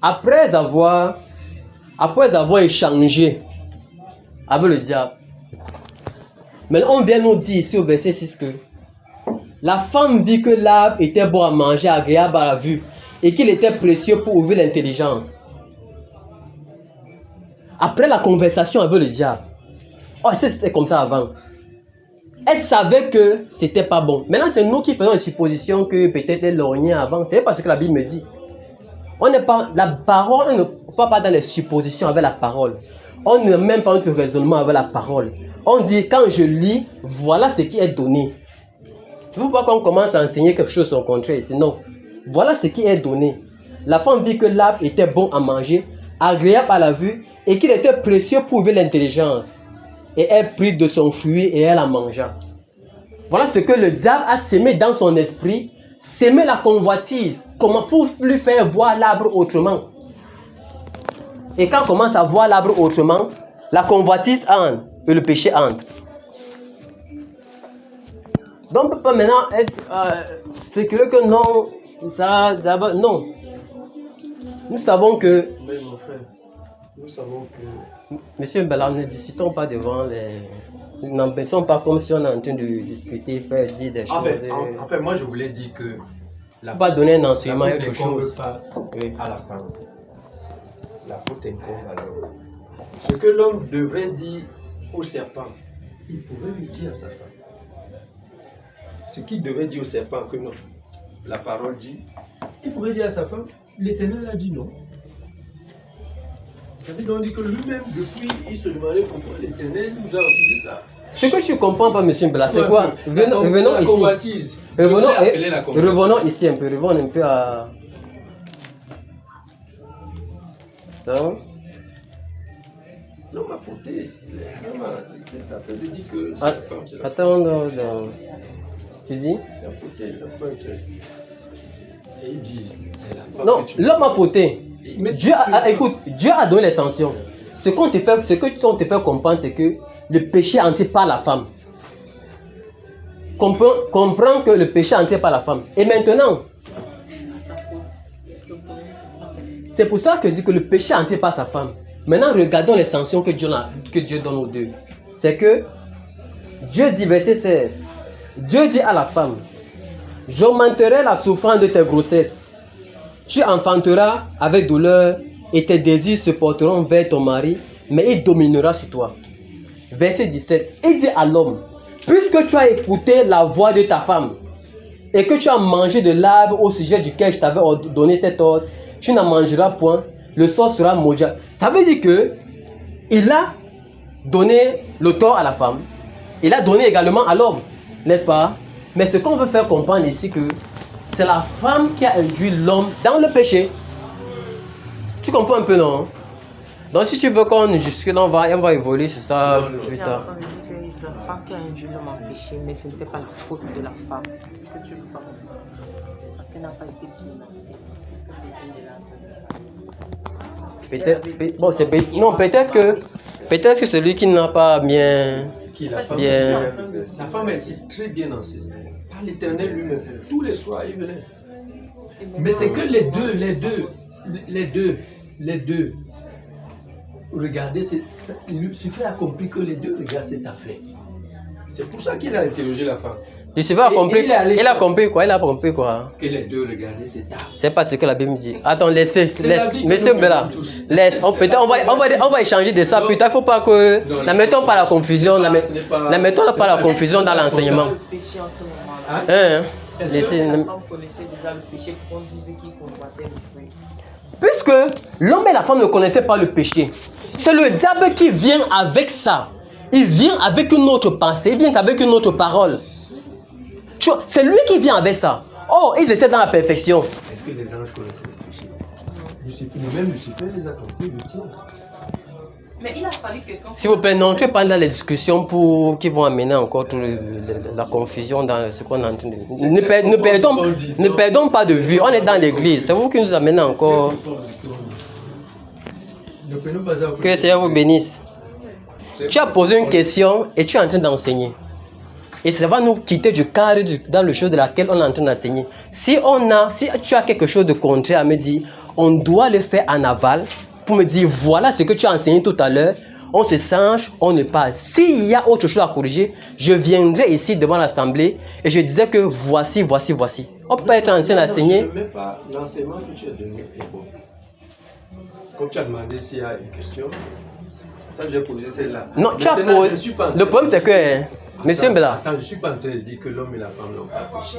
Speaker 1: Après avoir échangé avec le diable, maintenant on vient nous dire ici au verset 6 que la femme vit que l'arbre était bon à manger, agréable à la vue, et qu'il était précieux pour ouvrir l'intelligence. Après la conversation avec le diable, oh, c'était comme ça avant. Elle savait que c'était pas bon. Maintenant, c'est nous qui faisons une supposition que peut-être elle lorgnait avant. C'est pas ce que la Bible me dit. On n'est pas, la parole, on ne va pas dans les suppositions avec la parole. On ne met même pas notre raisonnement avec la parole. On dit, quand je lis, voilà ce qui est donné. Je ne veux pas qu'on commence à enseigner quelque chose au contraire. Sinon, voilà ce qui est donné. La femme vit que l'arbre était bon à manger, agréable à la vue, et qu'il était précieux pour ouvrir l'intelligence. Et elle prit de son fruit et elle en mangea. Voilà ce que le diable a sémé dans son esprit. S'aimer la convoitise. Comment pour lui faire voir l'arbre autrement. Et quand on commence à voir l'arbre autrement, la convoitise entre et le péché entre. Donc on peut pas maintenant spéculer que non, non. Nous savons que...
Speaker 2: Mais mon frère, nous savons que...
Speaker 1: Monsieur Bellard, ne discutons pas devant les... Nous n'empêchons pas comme si on est en train de discuter, faire dire des choses.
Speaker 2: En fait, moi je voulais dire que...
Speaker 1: La pas donner un enseignement
Speaker 2: à
Speaker 1: quelque chose.
Speaker 2: Pas à la femme. La faute incombe à l'homme. Ce que l'homme devrait dire au serpent, il pouvait lui dire à sa femme. Ce qu'il devait dire au serpent que non, la parole dit, il pouvait dire à sa femme, l'Éternel a dit non. Ça veut donc dire que lui-même, depuis, il se demandait pourquoi l'Éternel nous a refusé ça.
Speaker 1: Ce que tu comprends pas, monsieur Bella, c'est quoi? Revenons ici. Revenons ici un peu. Revenons un peu à...
Speaker 2: Non, ma fauté. C'est affaire de dire que c'est la femme, c'est la femme.
Speaker 1: Attends, tu dis?
Speaker 2: La fauté, la fauté. Et il dit, c'est la femme.
Speaker 1: Non, l'homme a fauté. Écoute, Dieu a donné les sanctions. Ce qu'on te fait comprendre, c'est que le péché entier par la femme. comprend que le péché est entré par la femme. Et maintenant, c'est pour ça que je dis que le péché est entré par sa femme. Maintenant, regardons les sanctions que Dieu donne aux deux. C'est que Dieu dit, verset 16, Dieu dit à la femme, j'augmenterai la souffrance de tes grossesses. Tu enfanteras avec douleur et tes désirs se porteront vers ton mari, mais il dominera sur toi. Verset 17, il dit à l'homme, puisque tu as écouté la voix de ta femme et que tu as mangé de l'arbre au sujet duquel je t'avais donné cet ordre, tu n'en mangeras point, le sort sera maudit. Ça veut dire que il a donné le tort à la femme, il a donné également à l'homme, n'est-ce pas? Mais ce qu'on veut faire comprendre ici, que c'est la femme qui a induit l'homme dans le péché. Tu comprends un peu, non? Donc si tu veux qu'on jusque-là, on va évoluer sur ça plus tard.
Speaker 4: C'est la femme qui a induit l'homme en péché, mais ce n'était pas la faute de la femme. Est-ce que tu veux pas comprendre? Parce qu'elle n'a pas été financée.
Speaker 1: Peut-être, bon, non, peut-être que celui qui n'a pas bien.
Speaker 2: La femme était très bien enseignée par l'Éternel lui-même. Tous les soirs, il venait. Mais c'est que les deux. Regardez, Lucifer a compris que les deux regardent cette affaire. C'est pour ça qu'il a interrogé la femme.
Speaker 1: Lucifer a compris. Il a compris quoi? Il a compris quoi?
Speaker 2: Que les deux regardaient cette affaire.
Speaker 1: C'est pas ce que la Bible dit. Attends, laisse. Monsieur Mbela, laisse. On va échanger de ça plus tard. Il ne faut pas que. Ne mettons pas la confusion. Ne mettons pas la confusion dans l'enseignement.
Speaker 4: Laissez. La femme connaissait déjà le péché qu'on disait qu'il combattait le fruit.
Speaker 1: Puisque l'homme et la femme ne connaissaient pas le péché, c'est le diable qui vient avec ça. Il vient avec une autre pensée, il vient avec une autre parole. Tu vois, c'est lui qui vient avec ça. Oh, ils étaient dans la perfection.
Speaker 2: Est-ce que les anges connaissaient le péché? Même Lucifer les a compris, le tien.
Speaker 4: Mais il a fallu que quand...
Speaker 1: S'il vous plaît, non, tu es pas dans les discussions qui vont amener encore la confusion dans ce qu'on est en train de dire. Ne perdons pas de vue. On est dans l'église. C'est vous qui nous amenez encore. Que le Seigneur vous bénisse. Tu as posé une question et tu es en train d'enseigner. Et ça va nous quitter du cadre dans le chose de laquelle on est en train d'enseigner. Si tu as quelque chose de contraire à me dire, on doit le faire en aval, pour me dire, voilà ce que tu as enseigné tout à l'heure, on se singe, on ne parle. S'il y a autre chose à corriger, je viendrai ici devant l'assemblée et je disais que voici. On peut pas être en train d'enseigner.
Speaker 2: L'enseignement que tu as donné est bon. Comme tu as demandé s'il y a une question, c'est ça que j'ai posé celle-là.
Speaker 1: Non, tu as posé. Le problème c'est que, monsieur Mbela.
Speaker 2: Attends, je ne suis pas en train de dire que l'homme et la femme n'ont pas péché.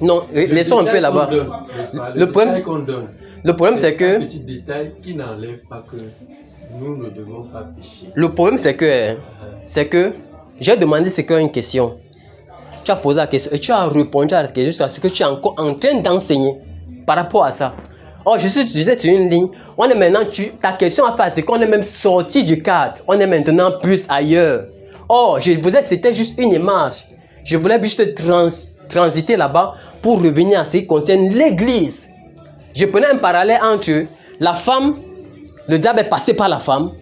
Speaker 1: Non, laissons un peu là-bas. Le problème c'est que.
Speaker 2: Un petit détail qui n'enlève pas que nous ne devons pas pécher.
Speaker 1: Le problème c'est que j'ai demandé c'est une question. Tu as posé la question et tu as répondu à la question sur ce que tu es encore en train d'enseigner par rapport à ça. Oh, j'étais sur une ligne. On est maintenant, ta question à faire, c'est qu'on est même sorti du cadre. On est maintenant plus ailleurs. Oh, c'était juste une image. Je voulais juste transiter là-bas pour revenir à ce qui concerne l'église. Je prenais un parallèle entre la femme, le diable est passé par la femme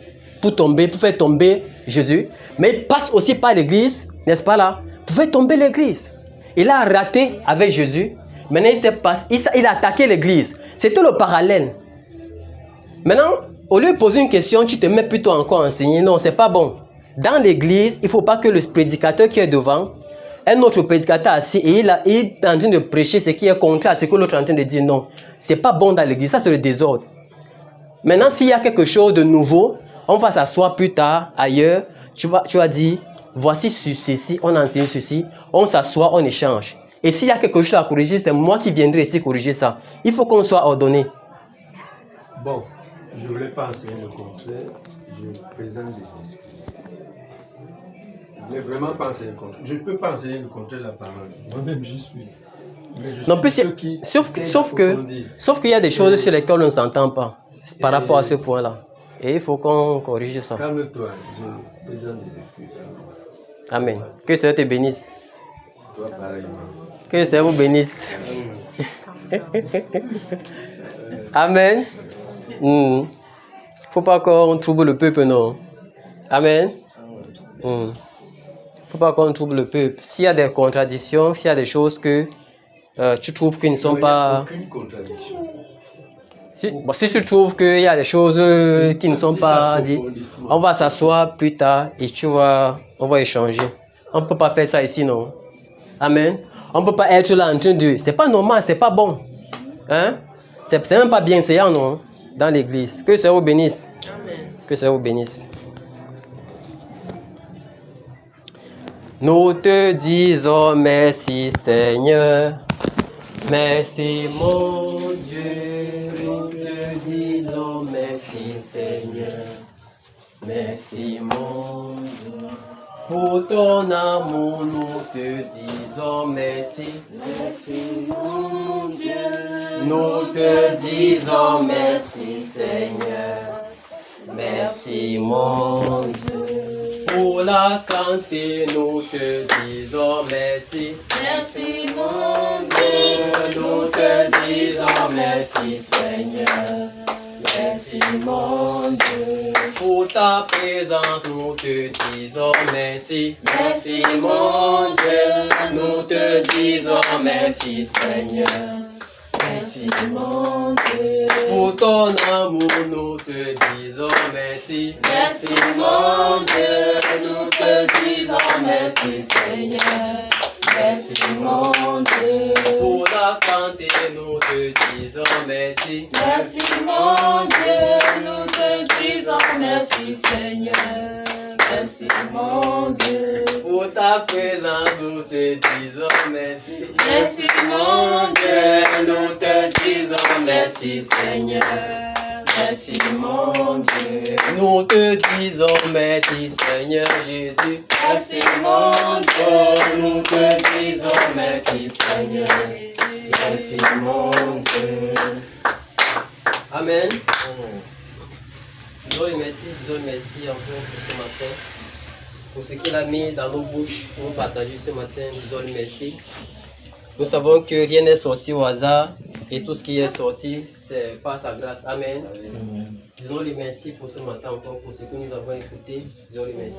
Speaker 1: pour faire tomber Jésus, mais il passe aussi par l'église, n'est-ce pas là, pour faire tomber l'église. Il a raté avec Jésus, maintenant il a attaqué l'église. C'était le parallèle. Maintenant, au lieu de poser une question, tu te mets plutôt encore à enseigner. Non, c'est pas bon. Dans l'église, il ne faut pas que le prédicateur qui est devant, un autre prédicateur assis et il est en train de prêcher ce qui est contraire à ce que l'autre est en train de dire. Non, c'est pas bon dans l'église, ça c'est le désordre. Maintenant, s'il y a quelque chose de nouveau, on va s'asseoir plus tard, ailleurs, tu vas dire, voici ceci, on enseigne ceci, on s'assoit, on échange. Et s'il y a quelque chose à corriger, c'est moi qui viendrai ici corriger ça. Il faut qu'on soit ordonné.
Speaker 2: Bon, je ne voulais pas enseigner le contraire, je présente des questions. Je ne voulais vraiment pas enseigner le contraire. Je ne peux pas enseigner le contraire de la parole. Moi-même, j'y suis.
Speaker 1: Non, plus, sauf qu'il y a des choses sur lesquelles on ne s'entend pas par rapport à ce point-là. Et il faut qu'on corrige ça.
Speaker 2: Calme-toi, je présente des excuses.
Speaker 1: Amen. Que le Seigneur te bénisse.
Speaker 2: Toi, pareillement.
Speaker 1: Que le Seigneur vous bénisse. Amen. Faut pas qu'on trouble le peuple, non. Amen. Faut faut pas qu'on trouble le peuple. S'il y a des contradictions, s'il y a des choses que tu trouves qu'ils ne sont pas...
Speaker 2: Aucune contradiction.
Speaker 1: Si tu trouves qu'il y a des choses qui ne sont pas dites, on va s'asseoir plus tard et on va échanger. On ne peut pas faire ça ici, non? Amen. On ne peut pas être là en train de... C'est pas normal, c'est pas bon. Hein? C'est même pas bien séant, non? Dans l'église. Que le Seigneur vous bénisse.
Speaker 4: Amen.
Speaker 1: Que le Seigneur vous bénisse. Nous te disons merci, Seigneur. Merci, mon Dieu. Nous te disons merci, Seigneur. Merci, mon Dieu. Pour ton amour, nous te disons merci.
Speaker 4: Merci, mon Dieu.
Speaker 1: Nous te disons merci, Seigneur. Merci, mon Dieu. Pour la santé, nous te disons merci.
Speaker 4: Merci, mon Dieu.
Speaker 1: Nous te disons merci, Seigneur. Merci, mon Dieu. Pour ta présence, nous te disons merci. Merci, mon Dieu. Nous te disons merci, Seigneur. Merci, mon Dieu. Pour ton amour, nous te disons merci. Merci, mon Dieu. Nous te disons merci, Seigneur. Merci, mon Dieu. Pour la santé, nous te disons merci.
Speaker 4: Merci, mon Dieu. Nous te disons merci, Seigneur. Merci, mon Dieu.
Speaker 1: Pour ta présence, nous te disons merci.
Speaker 4: Merci, mon Dieu.
Speaker 1: Nous te disons merci, Seigneur. Merci, mon Dieu. Nous te disons merci, Seigneur Jésus.
Speaker 4: Merci, mon Dieu.
Speaker 1: Nous te disons merci, Seigneur. Merci, mon Dieu. Amen. Disons merci encore pour ce matin. Pour ce qu'il a mis dans nos bouches pour nous partager ce matin, disons merci. Nous savons que rien n'est sorti au hasard et tout ce qui est sorti, c'est par sa grâce. Amen. Disons-lui merci pour ce matin encore, pour ce que nous avons écouté. Disons-lui merci.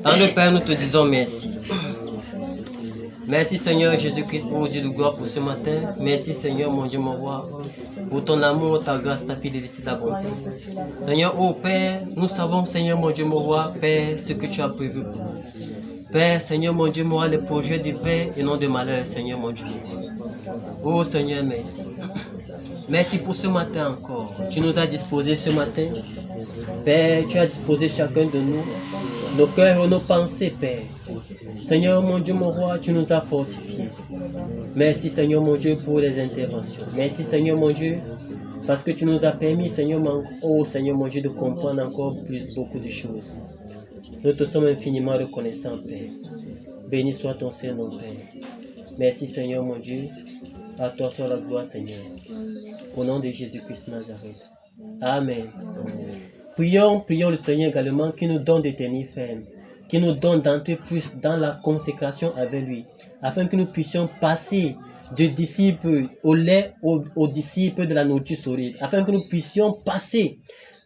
Speaker 1: Dans le Père, nous te disons merci. Merci Seigneur Jésus-Christ, ô Dieu de gloire, pour ce matin. Merci Seigneur, mon Dieu, mon roi, pour ton amour, ta grâce, ta fidélité, ta bonté. Seigneur, ô Père, nous savons, Seigneur, mon Dieu, mon roi, Père, ce que tu as prévu pour nous. Père, Seigneur, mon Dieu, mon roi, les projets de paix et non de malheur, Seigneur, mon Dieu. Oh Seigneur, merci. Merci pour ce matin encore. Tu nous as disposé ce matin. Père, tu as disposé chacun de nous, nos cœurs et nos pensées, Père. Seigneur, mon Dieu, mon roi, tu nous as fortifiés. Merci, Seigneur, mon Dieu, pour les interventions. Merci, Seigneur, mon Dieu, parce que tu nous as permis, Seigneur, Seigneur, mon Dieu, de comprendre encore beaucoup de choses. Nous te sommes infiniment reconnaissants, Père. Béni soit ton Saint-Nom, Père. Merci, Seigneur, mon Dieu. À toi soit la gloire, Seigneur. Au nom de Jésus-Christ de Nazareth. Amen. Prions le Seigneur également qui nous donne des tenir fermes, qui nous donne d'entrer plus dans la consécration avec lui, afin que nous puissions passer du disciple au lait au disciple de la nourriture solide, afin que nous puissions passer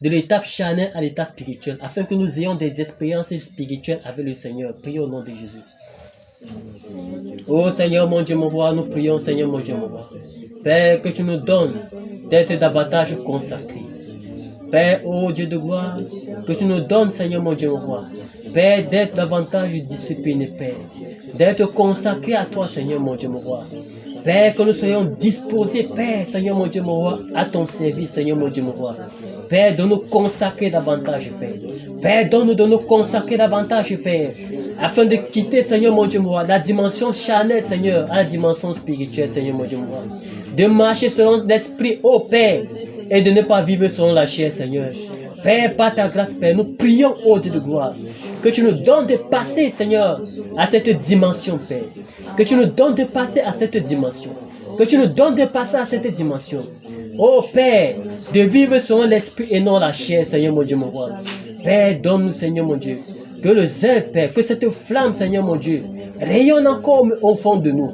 Speaker 1: de l'étape charnelle à l'étape spirituelle, afin que nous ayons des expériences spirituelles avec le Seigneur. Prions au nom de Jésus. Oh Seigneur mon Dieu mon roi, nous prions Seigneur mon Dieu mon roi. Père, que tu nous donnes d'être davantage consacrés. Père, ô Dieu de gloire, que tu nous donnes Seigneur mon Dieu mon roi. Père, d'être davantage discipliné, Père. D'être consacré à toi Seigneur mon Dieu mon roi. Père, que nous soyons disposés, Père, Seigneur mon Dieu mon roi, à ton service, Seigneur mon Dieu mon roi. Père, de nous consacrer davantage, Père. Père, donne-nous de nous consacrer davantage, Père, afin de quitter, Seigneur mon Dieu mon roi, la dimension charnelle, Seigneur, à la dimension spirituelle, Seigneur mon Dieu mon roi. De marcher selon l'esprit, ô Père, et de ne pas vivre selon la chair, Seigneur. Père, par ta grâce, Père, nous prions, ô Dieu de gloire, que tu nous donnes de passer, Seigneur, à cette dimension, Père. Que tu nous donnes de passer à cette dimension. Que tu nous donnes de passer à cette dimension. Ô Père, de vivre selon l'esprit et non la chair, Seigneur mon Dieu, mon roi. Père, donne-nous, Seigneur mon Dieu, que le zèle, Père, que cette flamme, Seigneur mon Dieu, rayonne encore au fond de nous.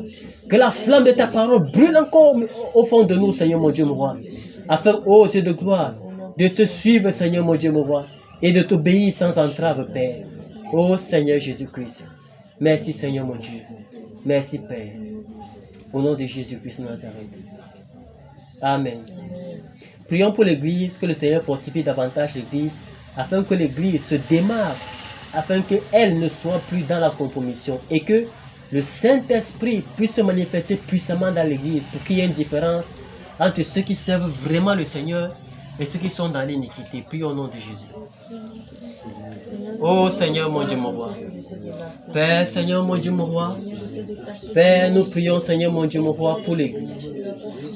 Speaker 1: Que la flamme de ta parole brûle encore au fond de nous, Seigneur mon Dieu, mon roi. Afin, ô Dieu de gloire,
Speaker 6: de te suivre, Seigneur mon Dieu, mon roi, et de t'obéir sans entrave, Père. Ô Seigneur Jésus-Christ, merci Seigneur mon Dieu, merci Père, au nom de Jésus-Christ de Nazareth. Amen. Prions pour l'Église, que le Seigneur fortifie davantage l'Église, afin que l'Église se démarre, afin qu'elle ne soit plus dans la compromission, et que le Saint-Esprit puisse se manifester puissamment dans l'Église, pour qu'il y ait une différence entre ceux qui servent vraiment le Seigneur et ceux qui sont dans l'iniquité. Prions au nom de Jésus. Ô Seigneur mon Dieu mon roi, Père Seigneur mon Dieu mon roi, Père nous prions Seigneur mon Dieu mon roi pour l'Église.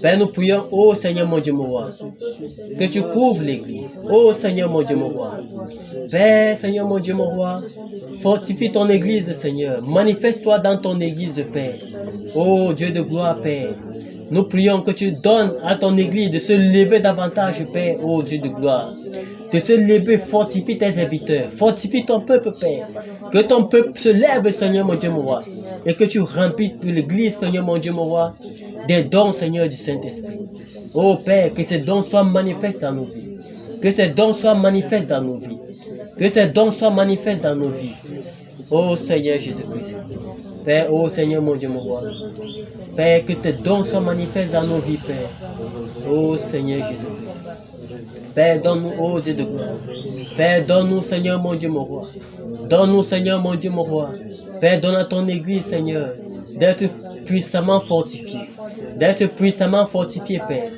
Speaker 6: Père nous prions, ô Seigneur mon Dieu mon roi, que tu couvres l'Église. Ô Seigneur mon Dieu mon roi, Père Seigneur mon Dieu mon roi, fortifie ton Église Seigneur, manifeste-toi dans ton Église Père. Ô Dieu de gloire Père, nous prions que tu donnes à ton Église de se lever davantage Père, ô Dieu de gloire. De se lever, fortifie tes serviteurs, fortifie ton peuple, Père. Que ton peuple se lève, Seigneur mon Dieu, mon roi. Et que tu remplisses de l'Église, Seigneur mon Dieu, mon roi, des dons, Seigneur, du Saint-Esprit. Oh Père, que ces dons soient manifestes dans nos vies. Que ces dons soient manifestes dans nos vies. Que ces dons soient manifestes dans nos vies. Oh Seigneur Jésus-Christ. Père, oh Seigneur mon Dieu, mon roi. Père, que tes dons soient manifestes dans nos vies, Père. Oh Seigneur Jésus-Christ. Père, donne-nous, oh Dieu de gloire. Père, donne-nous, Seigneur mon Dieu, mon roi. Donne-nous, Seigneur mon Dieu, mon roi. Père, donne à ton Église, Seigneur, d'être puissamment fortifié. D'être puissamment fortifié, Père.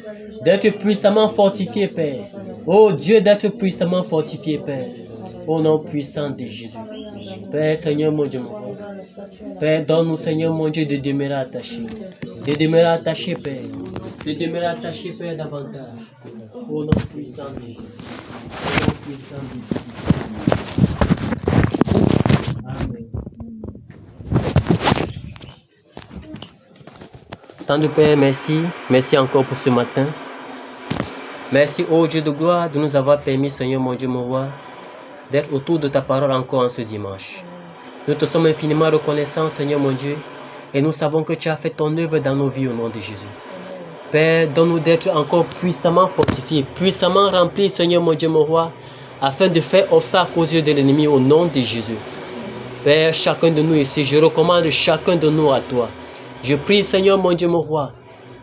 Speaker 6: D'être puissamment fortifié, Père. Oh Dieu, d'être puissamment fortifié, Père. Au nom puissant de Jésus. Père, Seigneur mon Dieu, mon roi. Père, donne-nous, Seigneur mon Dieu, de demeurer attachés. De demeurer attachés, Père. De demeurer attachés, Père, davantage. Au nom puissant de Jésus. Au nom puissant de Jésus. Amen. Tant de Père, merci. Merci encore pour ce matin. Merci, ô Dieu de gloire, de nous avoir permis, Seigneur mon Dieu, mon roi, d'être autour de ta parole encore en ce dimanche. Nous te sommes infiniment reconnaissants, Seigneur mon Dieu, et nous savons que tu as fait ton œuvre dans nos vies au nom de Jésus. Père, donne-nous d'être encore puissamment fortifiés, puissamment remplis, Seigneur mon Dieu, mon roi, afin de faire obstacle aux yeux de l'ennemi au nom de Jésus. Père, chacun de nous ici, je recommande chacun de nous à toi. Je prie, Seigneur mon Dieu, mon roi,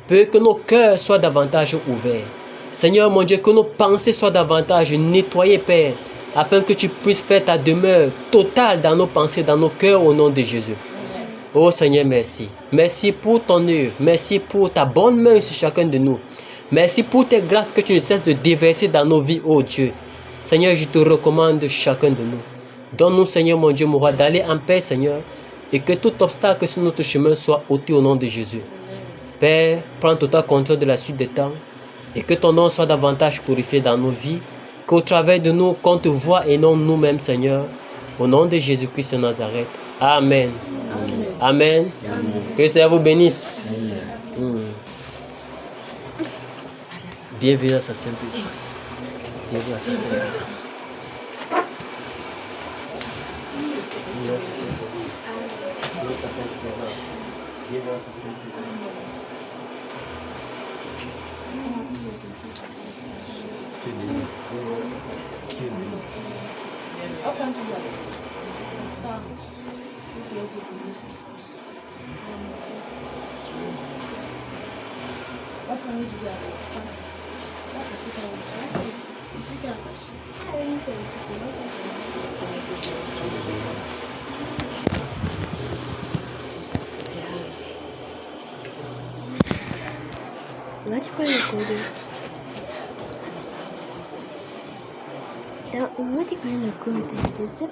Speaker 6: que nos cœurs soient davantage ouverts. Seigneur mon Dieu, que nos pensées soient davantage nettoyées, Père, afin que tu puisses faire ta demeure totale dans nos pensées, dans nos cœurs, au nom de Jésus. Oh Seigneur, merci. Merci pour ton œuvre. Merci pour ta bonne main sur chacun de nous. Merci pour tes grâces que tu ne cesses de déverser dans nos vies, oh Dieu. Seigneur, je te recommande chacun de nous. Donne-nous, Seigneur mon Dieu, mon roi, d'aller en paix, Seigneur, et que tout obstacle sur notre chemin soit ôté au nom de Jésus. Père, prends total contrôle de la suite des temps, et que ton nom soit davantage glorifié dans nos vies, qu'au travers de nous, qu'on te voit et non nous-mêmes, Seigneur, au nom de Jésus-Christ de Nazareth. Amen. Amen. Amen. Que le Seigneur vous bénisse. Bienvenue à sa sainte présence. Bienvenue à sa sainte présence.
Speaker 7: Let's play recording. What kind of content is it?